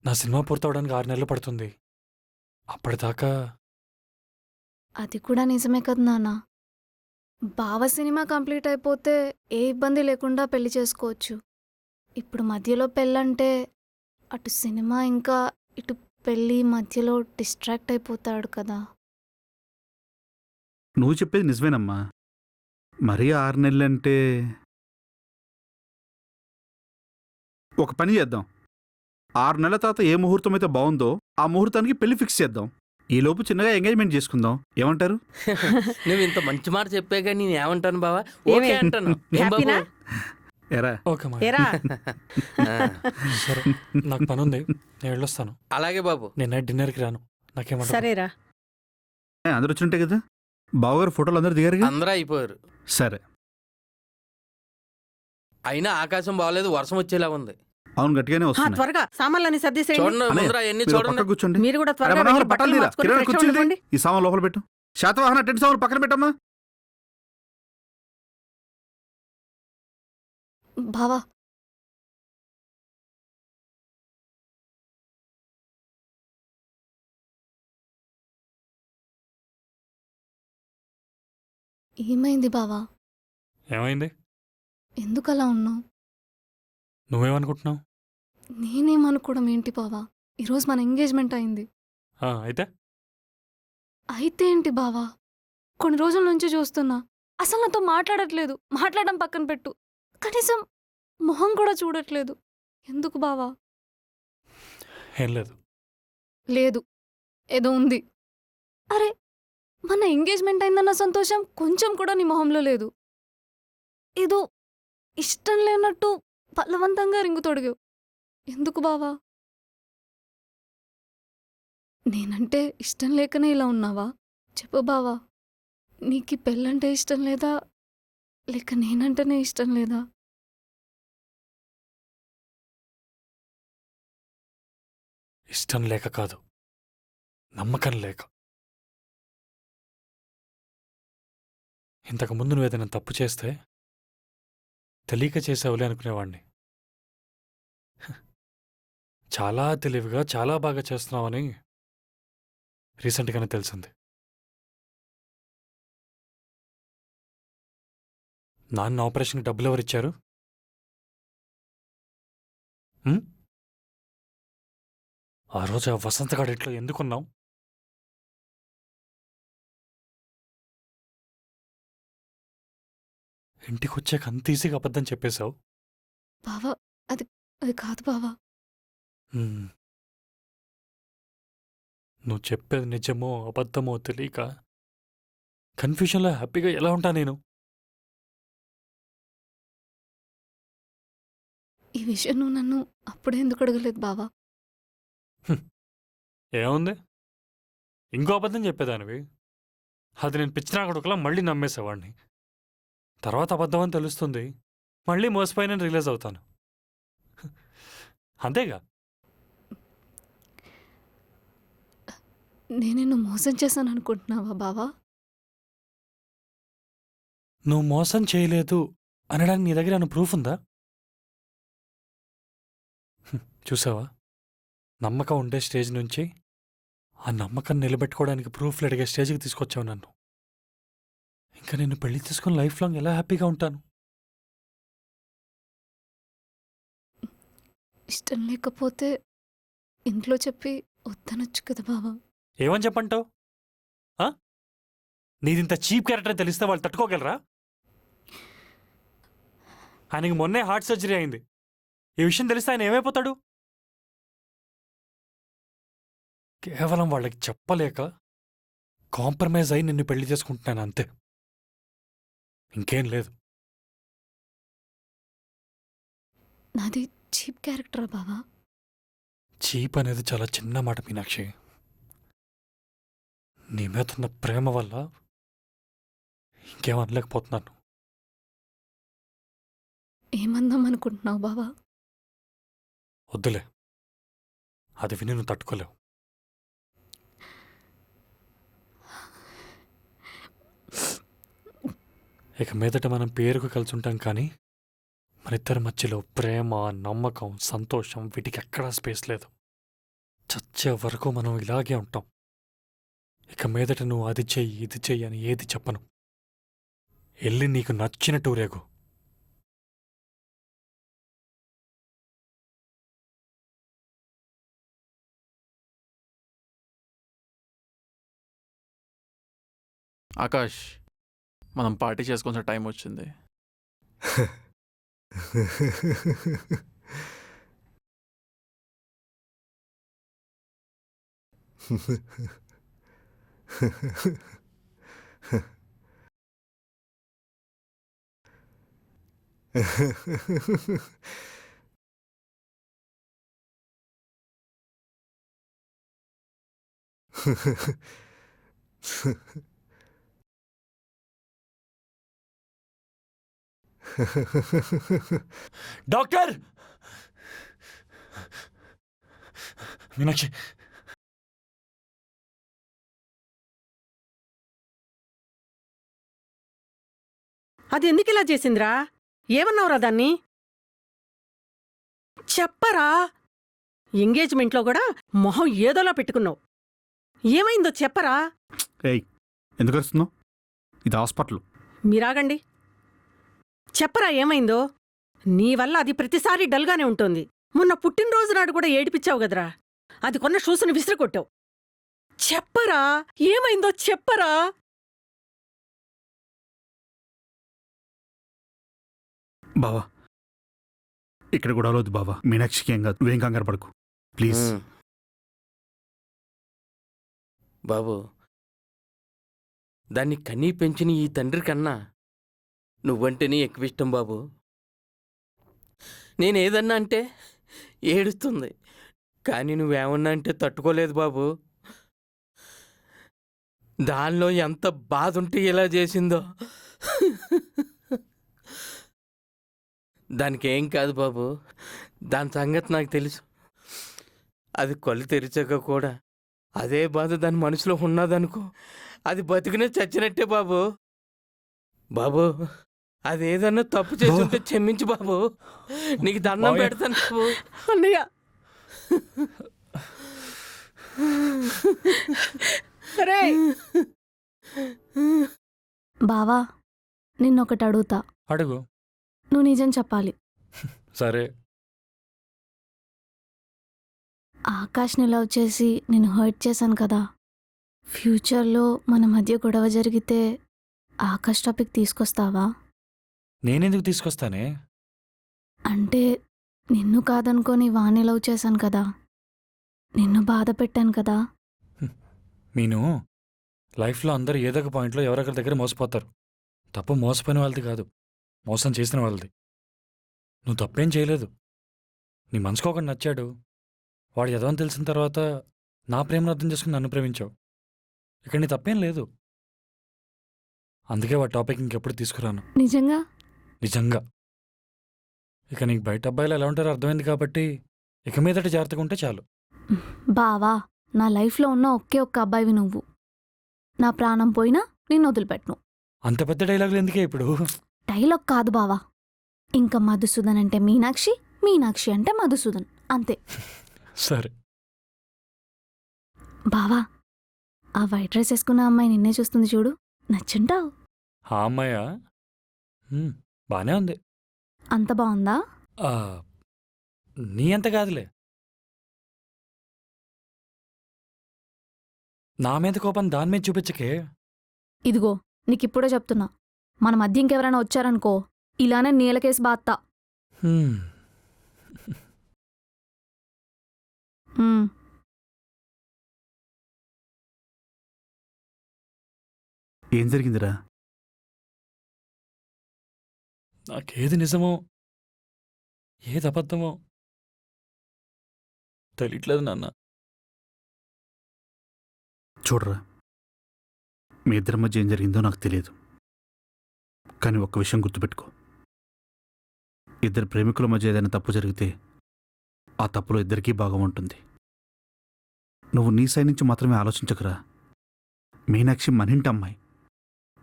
నా సినిమా పూర్తవడానికి 6 నెలలు పడుతుంది. అప్పటిదాకా అది కూడా నిజమే కదా నాన్న. బావ సినిమా కంప్లీట్ అయిపోతే ఏ ఇబ్బంది లేకుండా పెళ్లి చేసుకోవచ్చు. ఇప్పుడు మధ్యలో పెళ్ళంటే అటు సినిమా ఇంకా ఇటు పెళ్ళి మధ్యలో డిస్ట్రాక్ట్ అయిపోతాడు కదా. నువ్వు చెప్పేది నిజమేనమ్మా. మరీ 6 నెలలంటే ఒక పని చేద్దాం. 6 నెలల తర్వాత ఏ ముహూర్తం అయితే బాగుందో ఆ ముహూర్తానికి పెళ్లి ఫిక్స్ చేద్దాం. ఈలోపు చిన్నగా ఎంగేజ్మెంట్ చేసుకుందాం. ఏమంటారు? నువ్వు ఇంత మంచి మాట చెప్పాక నేను ఏమంటాను బావా? ఏమే? ఓకే అంటాను. ఏం బాబు? హ్యాపీనా? ఎరా ఓకే మా ఏరా, ఆ, సరే, నాకు పని ఉంది, నేను వెళ్ళొస్తాను. అలాగే బాబు. నేను నైట్ డిన్నర్కి రాను. నాకేమంటారు? సరేరా. అందరు వచ్చినట్టే కదా? బావగారు ఫోటోలు అందరు దిగారుగా? అందరూ అయిపోయారు. సరే. అయినా ఆకాశం బాగలేదు, వర్షం వచ్చేలా ఉంది. అవును, గట్టిగానే హా, వస్తుంది. త్వరగా సామాన్లన్నీ సర్దేసేయండి. చూడండి అన్నయ్య, ముందర ఎన్ని మీరు చూడండి. పక్కకు కూర్చోండి. మీరు కూడా అరే త్వరగా మనోహర్, వెళ్ళి బట్టలు బట్టలు తీరా. మార్చుకొని కిరణ్ ఫ్రెష్గా కూర్చుంది. ఉండండి. ఈ సామాన్ లోపల పెట్టు. శాతవాహన టెంట్ సామాన్ పక్కన పెట్టమ్మా. బావా ఏమైంది బావా? ఏమైంది? ఎందుకలా ఉన్నావు? నువ్వేమనుకుంటున్నావు? నేనేమనుకోవడం ఏంటి బావా? ఈరోజు మన ఎంగేజ్మెంట్ అయింది. అయితే అయితే ఏంటి బావా? కొన్ని రోజుల నుంచి చూస్తున్నా, అసలు నాతో మాట్లాడట్లేదు. మాట్లాడడం పక్కన పెట్టు, కనీసం మొహం కూడా చూడట్లేదు. ఎందుకు బావా? ఏం లేదు. లేదు, ఏదో ఉంది. అరే, మన ఎంగేజ్మెంట్ అయిందన్న సంతోషం కొంచెం కూడా నీ మొహంలో లేదు. ఏదో ఇష్టం లేనట్టు బలవంతంగా రింగు తొడిగావు. ఎందుకు బావా? నేనంటే ఇష్టం లేకనే ఇలా ఉన్నావా? చెప్పు బావా, నీకు ఈ పెళ్ళంటే ఇష్టం లేదా, లేక నేనంటేనే ఇష్టం లేదా? ఇష్టం లేక కాదు, నమ్మకం లేక. ఇంతకుముందు నువ్వు ఏదైనా తప్పు చేస్తే తెలియక చేసావులే అనుకునేవాడిని. చాలా తెలివిగా చాలా బాగా చేస్తున్నావని రీసెంట్గానే తెలిసింది. నాన్న ఆపరేషన్కి డబ్బులు ఎవరిచ్చారు? ఆ రోజు ఆ వసంతగాడి ఇంట్లో ఎందుకున్నావు? ఇంటికి వచ్చాక అంత ఈజీగా అబద్ధం చెప్పేశావు. బావా, అది అది కాదు బావా. హ్మ్. నువ్వు చెప్పేది నిజమో అబద్ధమో తెలియక కన్ఫ్యూజన్లో హ్యాపీగా ఎలా ఉంటా నేను? ఈ విషయం నువ్వు నన్ను అప్పుడే ఎందుకు అడగలేదు బావా? ఏముంది, ఇంకో అబద్ధం చెప్పేదానివి. అది నేను పిచ్చినా కొడుకులా మళ్ళీ నమ్మేసేవాడిని. తర్వాత అబద్ధం అని తెలుస్తుంది, మళ్ళీ మోసపోయినని రియలైజ్ అవుతాను. అంతేగా? నేను నిన్ను మోసం చేశాను అనుకుంటున్నావా బావా? నువ్వు మోసం చేయలేదు అనడానికి నీ దగ్గర ఏమైనా ప్రూఫ్ ఉందా? చూసావా, నమ్మకం ఉండే స్టేజ్ నుంచి ఆ నమ్మకం నిలబెట్టుకోవడానికి ప్రూఫ్లు అడిగే స్టేజ్కి తీసుకొచ్చావు నన్ను. ఇంకా నేను పెళ్లి తీసుకుని లైఫ్ లాంగ్ ఎలా హ్యాపీగా ఉంటాను? ఇష్టం లేకపోతే ఇంట్లో చెప్పి వద్దనొచ్చు కదా బావా. ఏమని చెప్పంటావు? నీదింత చీప్ క్యారెక్టర్ తెలిస్తే వాళ్ళు తట్టుకోగలరా? ఆయనకి మొన్నే హార్ట్ సర్జరీ అయింది. ఈ విషయం తెలిస్తే ఆయన ఏమైపోతాడు? కేవలం వాళ్ళకి చెప్పలేక కాంప్రమైజ్ అయి నిన్ను పెళ్లి చేసుకుంటున్నాను అంతే. ఇంకేం లేదు. నాది చీప్ క్యారెక్టరా బావా? చీప్ అనేది చాలా చిన్న మాట మీనాక్షి. నీ మీద ఉన్న ప్రేమ వల్ల ఇంకేం అనలేకపోతున్నాను. ఏమందాం అనుకుంటున్నావు బావా? వద్దులే, అది విని నువ్వు తట్టుకోలేవు. ఇక మీదట మనం పేరుకు కలిసి ఉంటాం, కానీ మన ఇద్దరి మధ్యలో ప్రేమ, నమ్మకం, సంతోషం వీటికి ఎక్కడా స్పేస్ లేదు. చచ్చే వరకు మనం ఇలాగే ఉంటాం. ఇక మీదట నువ్వు అది చెయ్యి ఇది చెయ్యి అని ఏది చెప్పను. వెళ్ళి నీకు నచ్చినట్టు రేగు. ఆకాష్, మనం పార్టీ చేసుకోవాల్సిన టైం వచ్చింది. డాక్టర్! మీనాక్షి, అది ఎందుకు ఇలా చేసిందిరా? ఏమన్నావురా దాన్ని? చెప్పరా? ఎంగేజ్మెంట్లో కూడా మొహం ఏదోలా పెట్టుకున్నావు. ఏమైందో చెప్పరా? ఏయ్, ఎందుకు వస్తున్నావు? ఇది హాస్పిటల్. మీరాగండి. చెప్పరా ఏమైందో? నీ వల్ల అది ప్రతిసారి డల్గానే ఉంటుంది. మొన్న పుట్టినరోజు నాడు కూడా ఏడిపించావు గదరా. అది కొన్న షూస్ని విసిరికొట్టావు. చెప్పరా ఏమైందో చెప్పరా? బావా, ఇక్కడ కూడా అలవద్దు బావా. మీనాక్షికి ఏం కాదు, నువ్వేం కంగారు పడకు ప్లీజ్. బాబు, దాన్ని కనీ పెంచిన ఈ తండ్రి కన్నా నువ్వంటేనే ఎక్కువ ఇష్టం బాబు. నేనేదన్నా అంటే ఏడుస్తుంది, కానీ నువ్వేమన్నా అంటే తట్టుకోలేదు బాబు. దానిలో ఎంత బాధ ఉంటే ఇలా చేసిందో. దానికి ఏం కాదు బాబు, దాని సంగతి నాకు తెలుసు. అది కళ్ళు తెరిచాక కూడా అదే బాధ దాని మనసులో ఉన్నదనుకో, అది బతికినే చచ్చినట్టే బాబు. బాబు, అదేదన్నా తప్పు చేస్తుంటే క్షమించు బాబు, నీకు దండం పెడతాను బాబు. అన్నయ్య, బావా, నిన్నొకటి అడుగుతా. అడుగు. నువ్వు నిజం చెప్పాలి. సరే. ఆకాష్ని లవ్ చేసి నేను హర్ట్ చేశాను కదా. ఫ్యూచర్లో మన మధ్య గొడవ జరిగితే ఆకాష్ టాపిక్ తీసుకొస్తావా? నేనెందుకు తీసుకొస్తానే? అంటే నిన్ను కాదనుకొని వాణ్ణి లవ్ చేశాను కదా, నిన్ను బాధ పెట్టాను కదా. మీను, లైఫ్లో అందరూ ఏదో ఒక పాయింట్లో ఎవరొకరి దగ్గర మోసపోతారు. తప్పు మోసపోయిన వాళ్ళది కాదు, మోసం చేసిన వాళ్ళది. నువ్వు తప్పేం చేయలేదు. నీ మనసుకు ఒకటి నచ్చాడు, వాడు ఎదవని తెలిసిన తర్వాత నా ప్రేమను అర్థం చేసుకుని నన్ను ప్రేమించావు. ఇక్కడ నీ తప్పేం లేదు. అందుకే వాడి టాపిక్ ఇంకెప్పుడు తీసుకురాను. నిజంగా? నిజంగా. ఇక నీకు బయట అబ్బాయిలు ఎలా ఉంటారో అర్థమైంది కాబట్టి ఇక మీదట జాగ్రత్తగా ఉంటే చాలు. బావా, నా లైఫ్లో ఉన్న ఒకే ఒక్క అబ్బాయివి నువ్వు. నా ప్రాణం పోయినా నిన్ను వదిలిపెట్టను. అంత పెద్ద డైలాగులు ఎందుకే ఇప్పుడు? డైలాగ్ కాదు బావా. ఇంకా మధుసూదన్ అంటే మీనాక్షి, మీనాక్షి అంటే మధుసూదన్, అంతే. సరే. బావా, ఆ వైట్ డ్రెస్ వేసుకున్న అమ్మాయి నిన్నే చూస్తుంది చూడు, నచ్చుంటావు. ఆ అమ్మాయా? బానే ఉంది. అంత బాగుందా? ఆ, నీ అంత కాదులే. నా మీద కోపం దాని మీద చూపించకే. ఇదిగో, నీకిప్పుడే చెప్తున్నా, మన మధ్య ఇంకెవరైనా వచ్చారనుకో ఇలానే నీలకేసి బాత్తా. ఏం జరిగిందిరా? నాకేది నిజమో ఏది అబద్ధమో తెలియట్లేదు నాన్న. చూడరా, మీ ఇద్దరి మధ్య ఏం జరిగిందో నాకు తెలియదు, కానీ ఒక్క విషయం గుర్తుపెట్టుకో. ఇద్దరు ప్రేమికుల మధ్య ఏదైనా తప్పు జరిగితే ఆ తప్పులో ఇద్దరికీ భాగం ఉంటుంది. నువ్వు నీ సైడ్ నుంచి మాత్రమే ఆలోచించకురా. మీనాక్షి మనింటి అమ్మాయి,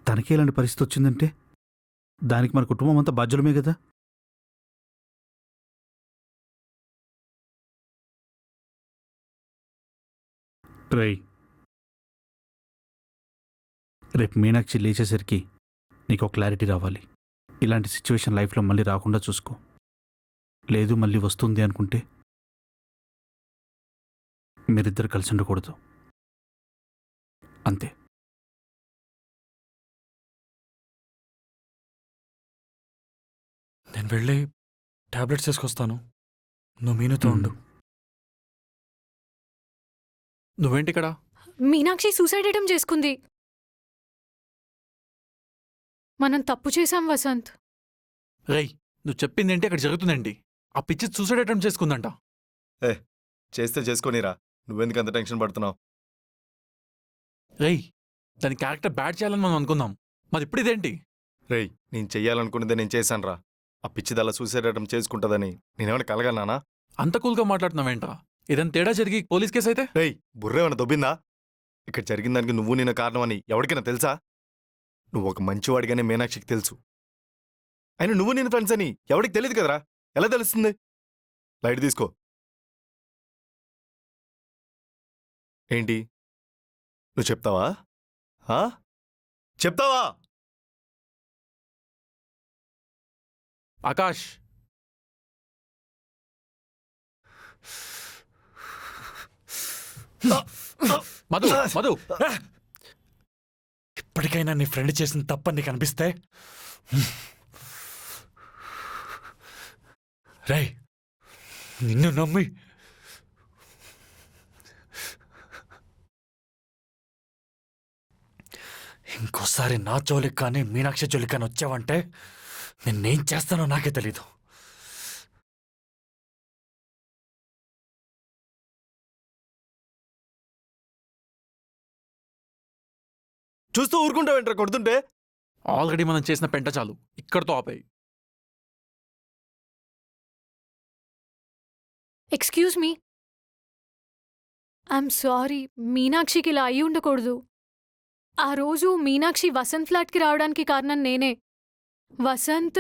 తనకే ఇలాంటి పరిస్థితి వచ్చిందంటే దానికి మన కుటుంబం అంతా బాధ్యులమే కదా. రేపు మీనాక్షి లేచేసరికి నీకు ఒక క్లారిటీ రావాలి. ఇలాంటి సిచ్యువేషన్ లైఫ్లో మళ్ళీ రాకుండా చూసుకో. లేదు మళ్ళీ వస్తుంది అనుకుంటే మీరిద్దరు కలిసి ఉండకూడదు, అంతే. నేను వెళ్ళి టాబ్లెట్స్ వేసుకొస్తాను, నువ్వు మీనుతో ఉండు. నువ్వేంటి ఇక్కడ? మీనాక్షి సూసైడ్ అటెంప్ట్ చేసుకుంది. మనం తప్పు చేశాం వసంత్. రేయ్, నువ్వు చెప్పిందేంటి? అక్కడ జరుగుతుందేంటి? ఆ పిచ్చి సూసైడ్ అటెంప్ట్ చేసుకుందంట. చేస్తే చేసుకోనిరా, నువ్వెందుకు అంత టెన్షన్ పడుతున్నావు? రేయ్, దాని క్యారెక్టర్ బ్యాడ్ చేయాలని మనం అనుకున్నాం, మరి ఇప్పుడు ఇదేంటి? రేయ్, నేను చెయ్యాలనుకున్నదే నేను చేశానురా. ఆ పిచ్చిదల్లా సూసైడ్ అటెంప్ట్ చేసుకుంటుందని నేనేమైనా కలగన్నానా? అంత కూల్గా మాట్లాడుతున్నావేంట్రా? ఏదైనా తేడా జరిగి పోలీస్ కేసు అయితే? రేయ్, బుర్రేమైనా దొబ్బిందా? ఇక్కడ జరిగిన దానికి నువ్వు నేను కారణమని ఎవరికైనా తెలుసా? నువ్వు ఒక మంచివాడిగానే మీనాక్షికి తెలుసు. అయినా నువ్వు నేను ఫ్రెండ్స్ అని ఎవరికి తెలియదు కదరా, ఎలా తెలుస్తుంది? లైట్ తీసుకో. ఏంటి నువ్వు చెప్తావా? చెప్తావా? ఆకాష్, మధు మధు, ఇప్పటికైనా నీ ఫ్రెండ్ చేసిన తప్పని నీకు అనిపిస్తే రేయ్, నిన్ను నమ్మి ఇంకోసారి నా జోలికి కానీ మీనాక్షి జోలికి కానీ వచ్చావంటే నిన్నేం చేస్తానో నాకే తెలీదు. చూస్తూ ఊరుకుంటావేంట్రా కొడుతుంటే? ఆల్రెడీ మనం చేసిన పెంట చాలు, ఇక్కడితో ఆపేయి. Excuse me, I'm sorry. మీనాక్షికి ఇలా అయి ఉండకూడదు. ఆ రోజు మీనాక్షి వసంత్ ఫ్లాట్కి రావడానికి కారణం నేనే. వసంత్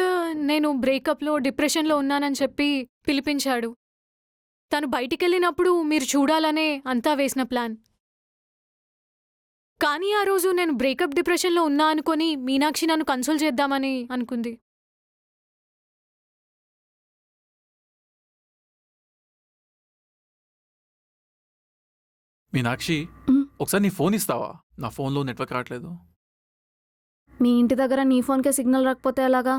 నేను బ్రేకప్లో డిప్రెషన్లో ఉన్నానని చెప్పి పిలిపించాడు. తను బయటికెళ్ళినప్పుడు మీరు చూడాలనే అంతా వేసిన ప్లాన్. కానీ ఆ రోజు నేను బ్రేకప్ డిప్రెషన్లో ఉన్నా అనుకొని మీనాక్షి నన్ను కన్సోల్ చేద్దామని అనుకుంది. మీనాక్షి, ఒకసారి నీ ఫోన్ ఇస్తావా? నా ఫోన్లో నెట్వర్క్ రావట్లేదు. మీ ఇంటి దగ్గర నీ ఫోన్కే సిగ్నల్ రాకపోతే ఎలాగా?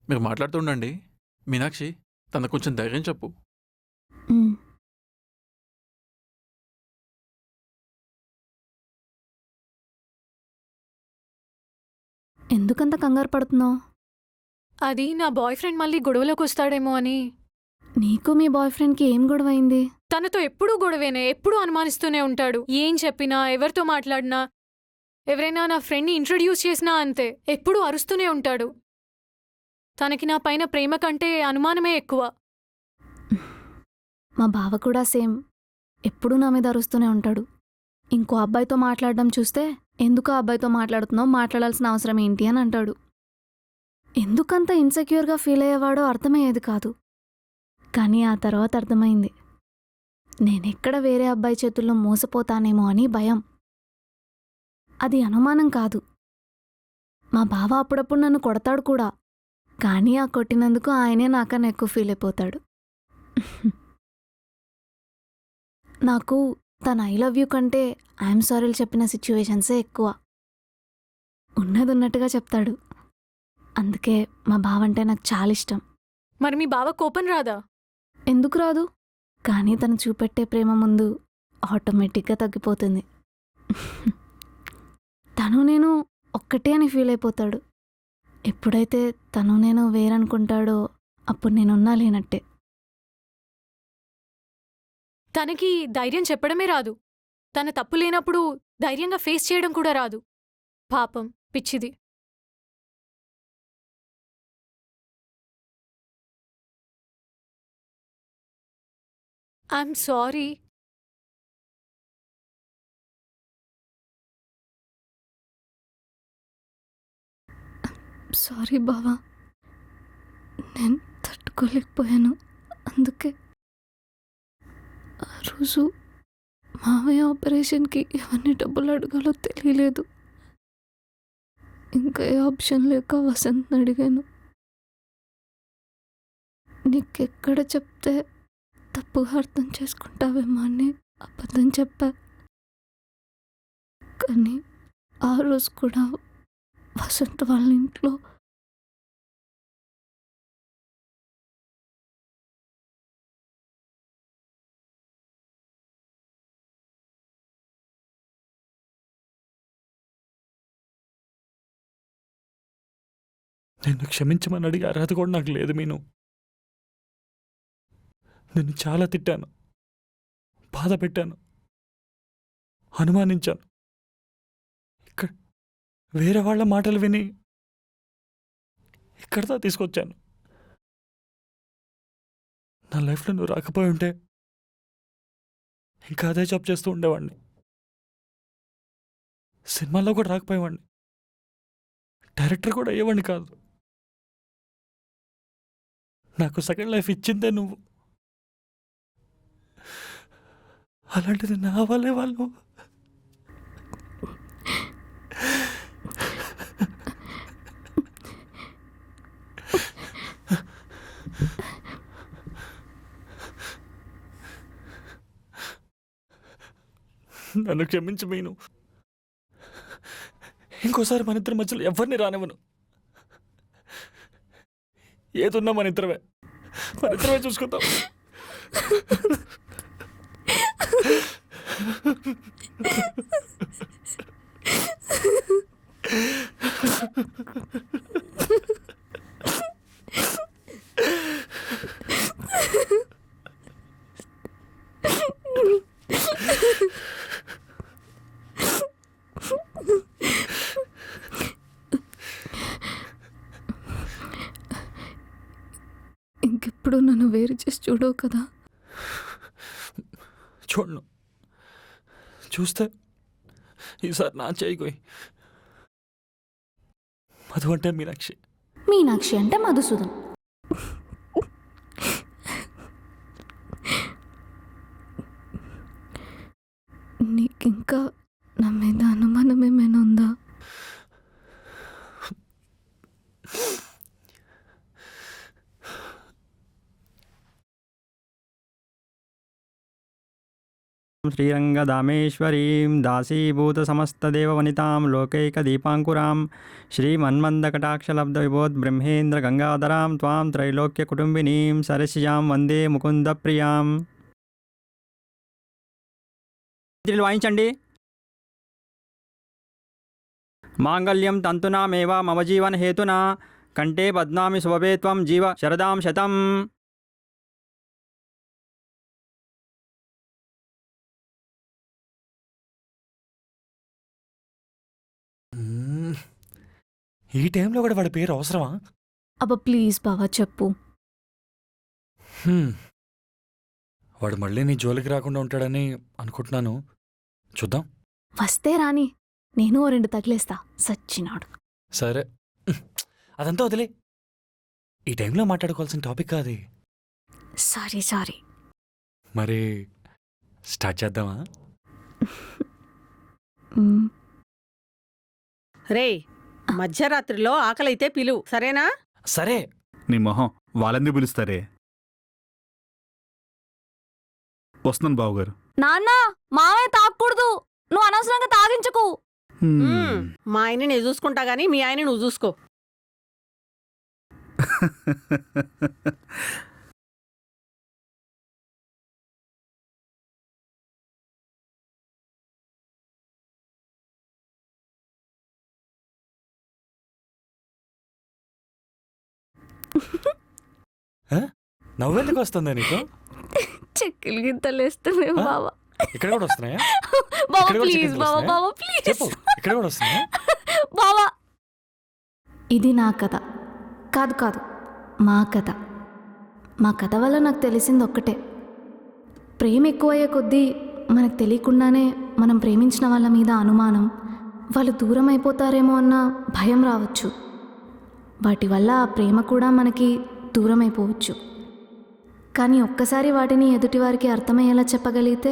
మీరు మాట్లాడుతుండండి. మీనాక్షి, తనకు కొంచెం ధైర్యం చెప్పు. ఎందుకంత కంగారు పడుతున్నావు? అది నా బాయ్ ఫ్రెండ్ మళ్ళీ గొడవలోకి వస్తాడేమో అని. నీకు మీ బాయ్ ఫ్రెండ్కి ఏం గొడవ అయింది? తనతో ఎప్పుడూ గొడవేనే, ఎప్పుడూ అనుమానిస్తూనే ఉంటాడు. ఏం చెప్పినా, ఎవరితో మాట్లాడినా, ఎవరైనా నా ఫ్రెండ్ని ఇంట్రడ్యూస్ చేసినా అంతే, ఎప్పుడూ అరుస్తూనే ఉంటాడు. తనకి నా పైన ప్రేమ కంటే అనుమానమే ఎక్కువ. మా బావ కూడా సేమ్, ఎప్పుడూ నా మీద అరుస్తూనే ఉంటాడు. ఇంకో అబ్బాయితో మాట్లాడడం చూస్తే ఎందుకు ఆ అబ్బాయితో మాట్లాడుతున్నావు, మాట్లాడాల్సిన అవసరం ఏంటి అని అంటాడు. ఎందుకంత ఇన్సెక్యూర్గా ఫీల్ అయ్యేవాడో అర్థమయ్యేది కాదు. కానీ ఆ తర్వాత అర్థమైంది, నేనెక్కడ వేరే అబ్బాయి చేతుల్లో మోసపోతానేమో అని భయం. అది అనుమానం కాదు. మా బావ అప్పుడప్పుడు నన్ను కొడతాడు కూడా, కానీ ఆ కొట్టినందుకు ఆయనే నాకన్నా ఎక్కువ ఫీల్ అయిపోతాడు. నాకు తన ఐ లవ్ యూ కంటే ఐఎమ్ సారీలు చెప్పిన సిచ్యువేషన్సే ఎక్కువ. ఉన్నది ఉన్నట్టుగా చెప్తాడు. అందుకే మా బావంటే నాకు చాలా ఇష్టం. మరి మీ బావ కోపం రాదా? ఎందుకు రాదు, కానీ తను చూపెట్టే ప్రేమ ముందు ఆటోమేటిక్గా తగ్గిపోతుంది. తను నేను ఒక్కటే అని ఫీల్ అయిపోతాడు. ఎప్పుడైతే తను నేను వేరనుకుంటాడో అప్పుడు నేనున్నా లేనట్టే. తనకి ధైర్యం చెప్పడమే రాదు. తన తప్పు లేనప్పుడు ధైర్యంగా ఫేస్ చేయడం కూడా రాదు. పాపం పిచ్చిది. I'm sorry. సారీ బావా, నేను తట్టుకోలేకపోయాను. అందుకే ఆ రోజు మావయ్య ఆపరేషన్కి ఎవరిని డబ్బులు అడగాలో తెలియలేదు. ఇంకా ఏ ఆప్షన్ లేక వసంత్ని అడిగాను. నీకెక్కడ చెప్తే తప్పుగా అర్థం చేసుకుంటావేమో అని అబద్ధం చెప్పా. కానీ ఆ రోజు కూడా వసంత్ వాళ్ళ ఇంట్లో నిన్ను క్షమించమని అడిగే అర్హత కూడా నాకు లేదు మీను. నిన్ను చాలా తిట్టాను, బాధ పెట్టాను, అనుమానించాను. ఇక్కడ వేరే వాళ్ళ మాటలు విని ఇక్కడదా తీసుకొచ్చాను. నా లైఫ్లో నువ్వు రాకపోయి ఉంటే ఇంకా అదే జాబ్ చేస్తూ ఉండేవాడిని. సినిమాల్లో కూడా రాకపోయేవాడిని, డైరెక్టర్ కూడా అయ్యేవాడిని కాదు. నాకు సెకండ్ లైఫ్ ఇచ్చిందే నువ్వు. అలాంటిది నా వల్లే వాళ్ళు నన్ను క్షమించు మీను. ఇంకోసారి మన ఇద్దరి మధ్యలో ఎవరిని రానివ్వను. ఏదున్నా మన ఇద్దరమే చూసుకుందాం. ఇంకెప్పుడు నన్ను వేరు చేసి చూడవు కదా? చూడను. చూస్తే ఈసారి నా చేయకోయి. మధు అంటే మీనాక్షి, మీనాక్షి అంటే మధుసూదన్. నీకింకా నా మీద అనుమానం ఏమైనా ఉందా? శ్రీరంగదామేశ్వరీం దాసీభూతసమస్తదేవవనితాం లోకైకదీపాంకురాం శ్రీమన్మందకటాక్షలబ్ధవిభోద్బ్రహ్మేంద్రగంగాధరాం త్వాం త్రైలోక్యకుటుంబినీం సరసిజాం వందే ముకుందప్రియాం. వాయించండి. మాంగళ్యం తంతునామేవ మమ జీవన హేతునా కంటే బధ్నామి శుభే త్వం జీవ శరదాం శతం. ఈ టైంలో కూడా వాడి పేరు అవసరమా? అబ్బా ప్లీజ్ బావా చెప్పు. వాడు మళ్ళీ నీ జోలికి రాకుండా ఉంటాడని అనుకుంటున్నాను. చూద్దాం. వస్తే రాని, నేను ఓ 2 తగిలేస్తా. సచ్చినాడు. సరే, అదంతా వదిలే. ఈ టైంలో మాట్లాడుకోవాల్సిన టాపిక్ కాదు. సారీ. మరి స్టార్ట్ చేద్దామా? రేయ్, మధ్యరాత్రిలో ఆకలైతే పిలువు, సరేనా? సరే. నీ మొహం వాళ్ళందరూ పిలుస్తారే. వస్తున్నాను బావగారు. నాన్న, మావయ్య తాగకూడదు. నువ్వు అనవసరంగా తాగించకు. మా ఆయన్ని నేను చూసుకుంటా గానీ మీ ఆయన్ని నువ్వు చూసుకో. నవ్వెందుకు వస్తుందా నీకు? చెక్కిలి గింతలు వేస్తున్నాయి ఆ? బావా. ఇక్కడ కూడా వస్తున్నాయా? బావా ఇక్కడ కూడా ప్లీజ్ చికెన్ బావా, వస్తున్నాయా? బావా ప్లీజ్ చెప్పు, ఇక్కడ కూడా వస్తున్నాయా? బావా. ఇది నా కథ కాదు కాదు, మా కథ. మా కథ వల్ల నాకు తెలిసింది ఒక్కటే, ప్రేమ ఎక్కువయ్యే కొద్దీ మనకు తెలియకుండానే మనం ప్రేమించిన వాళ్ళ మీద అనుమానం, వాళ్ళు దూరం అయిపోతారేమో అన్న భయం రావచ్చు. వాటి వల్ల ఆ ప్రేమ కూడా మనకి దూరం అయిపోవచ్చు. కానీ ఒక్కసారి వాటిని ఎదుటివారికి అర్థమయ్యేలా చెప్పగలిగితే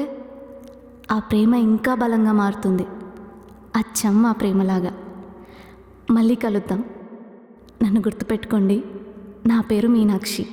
ఆ ప్రేమ ఇంకా బలంగా మారుతుంది, అచ్చం ఆ ప్రేమలాగా. మళ్ళీ కలుద్దాం. నన్ను గుర్తుపెట్టుకోండి, నా పేరు మీనాక్షి.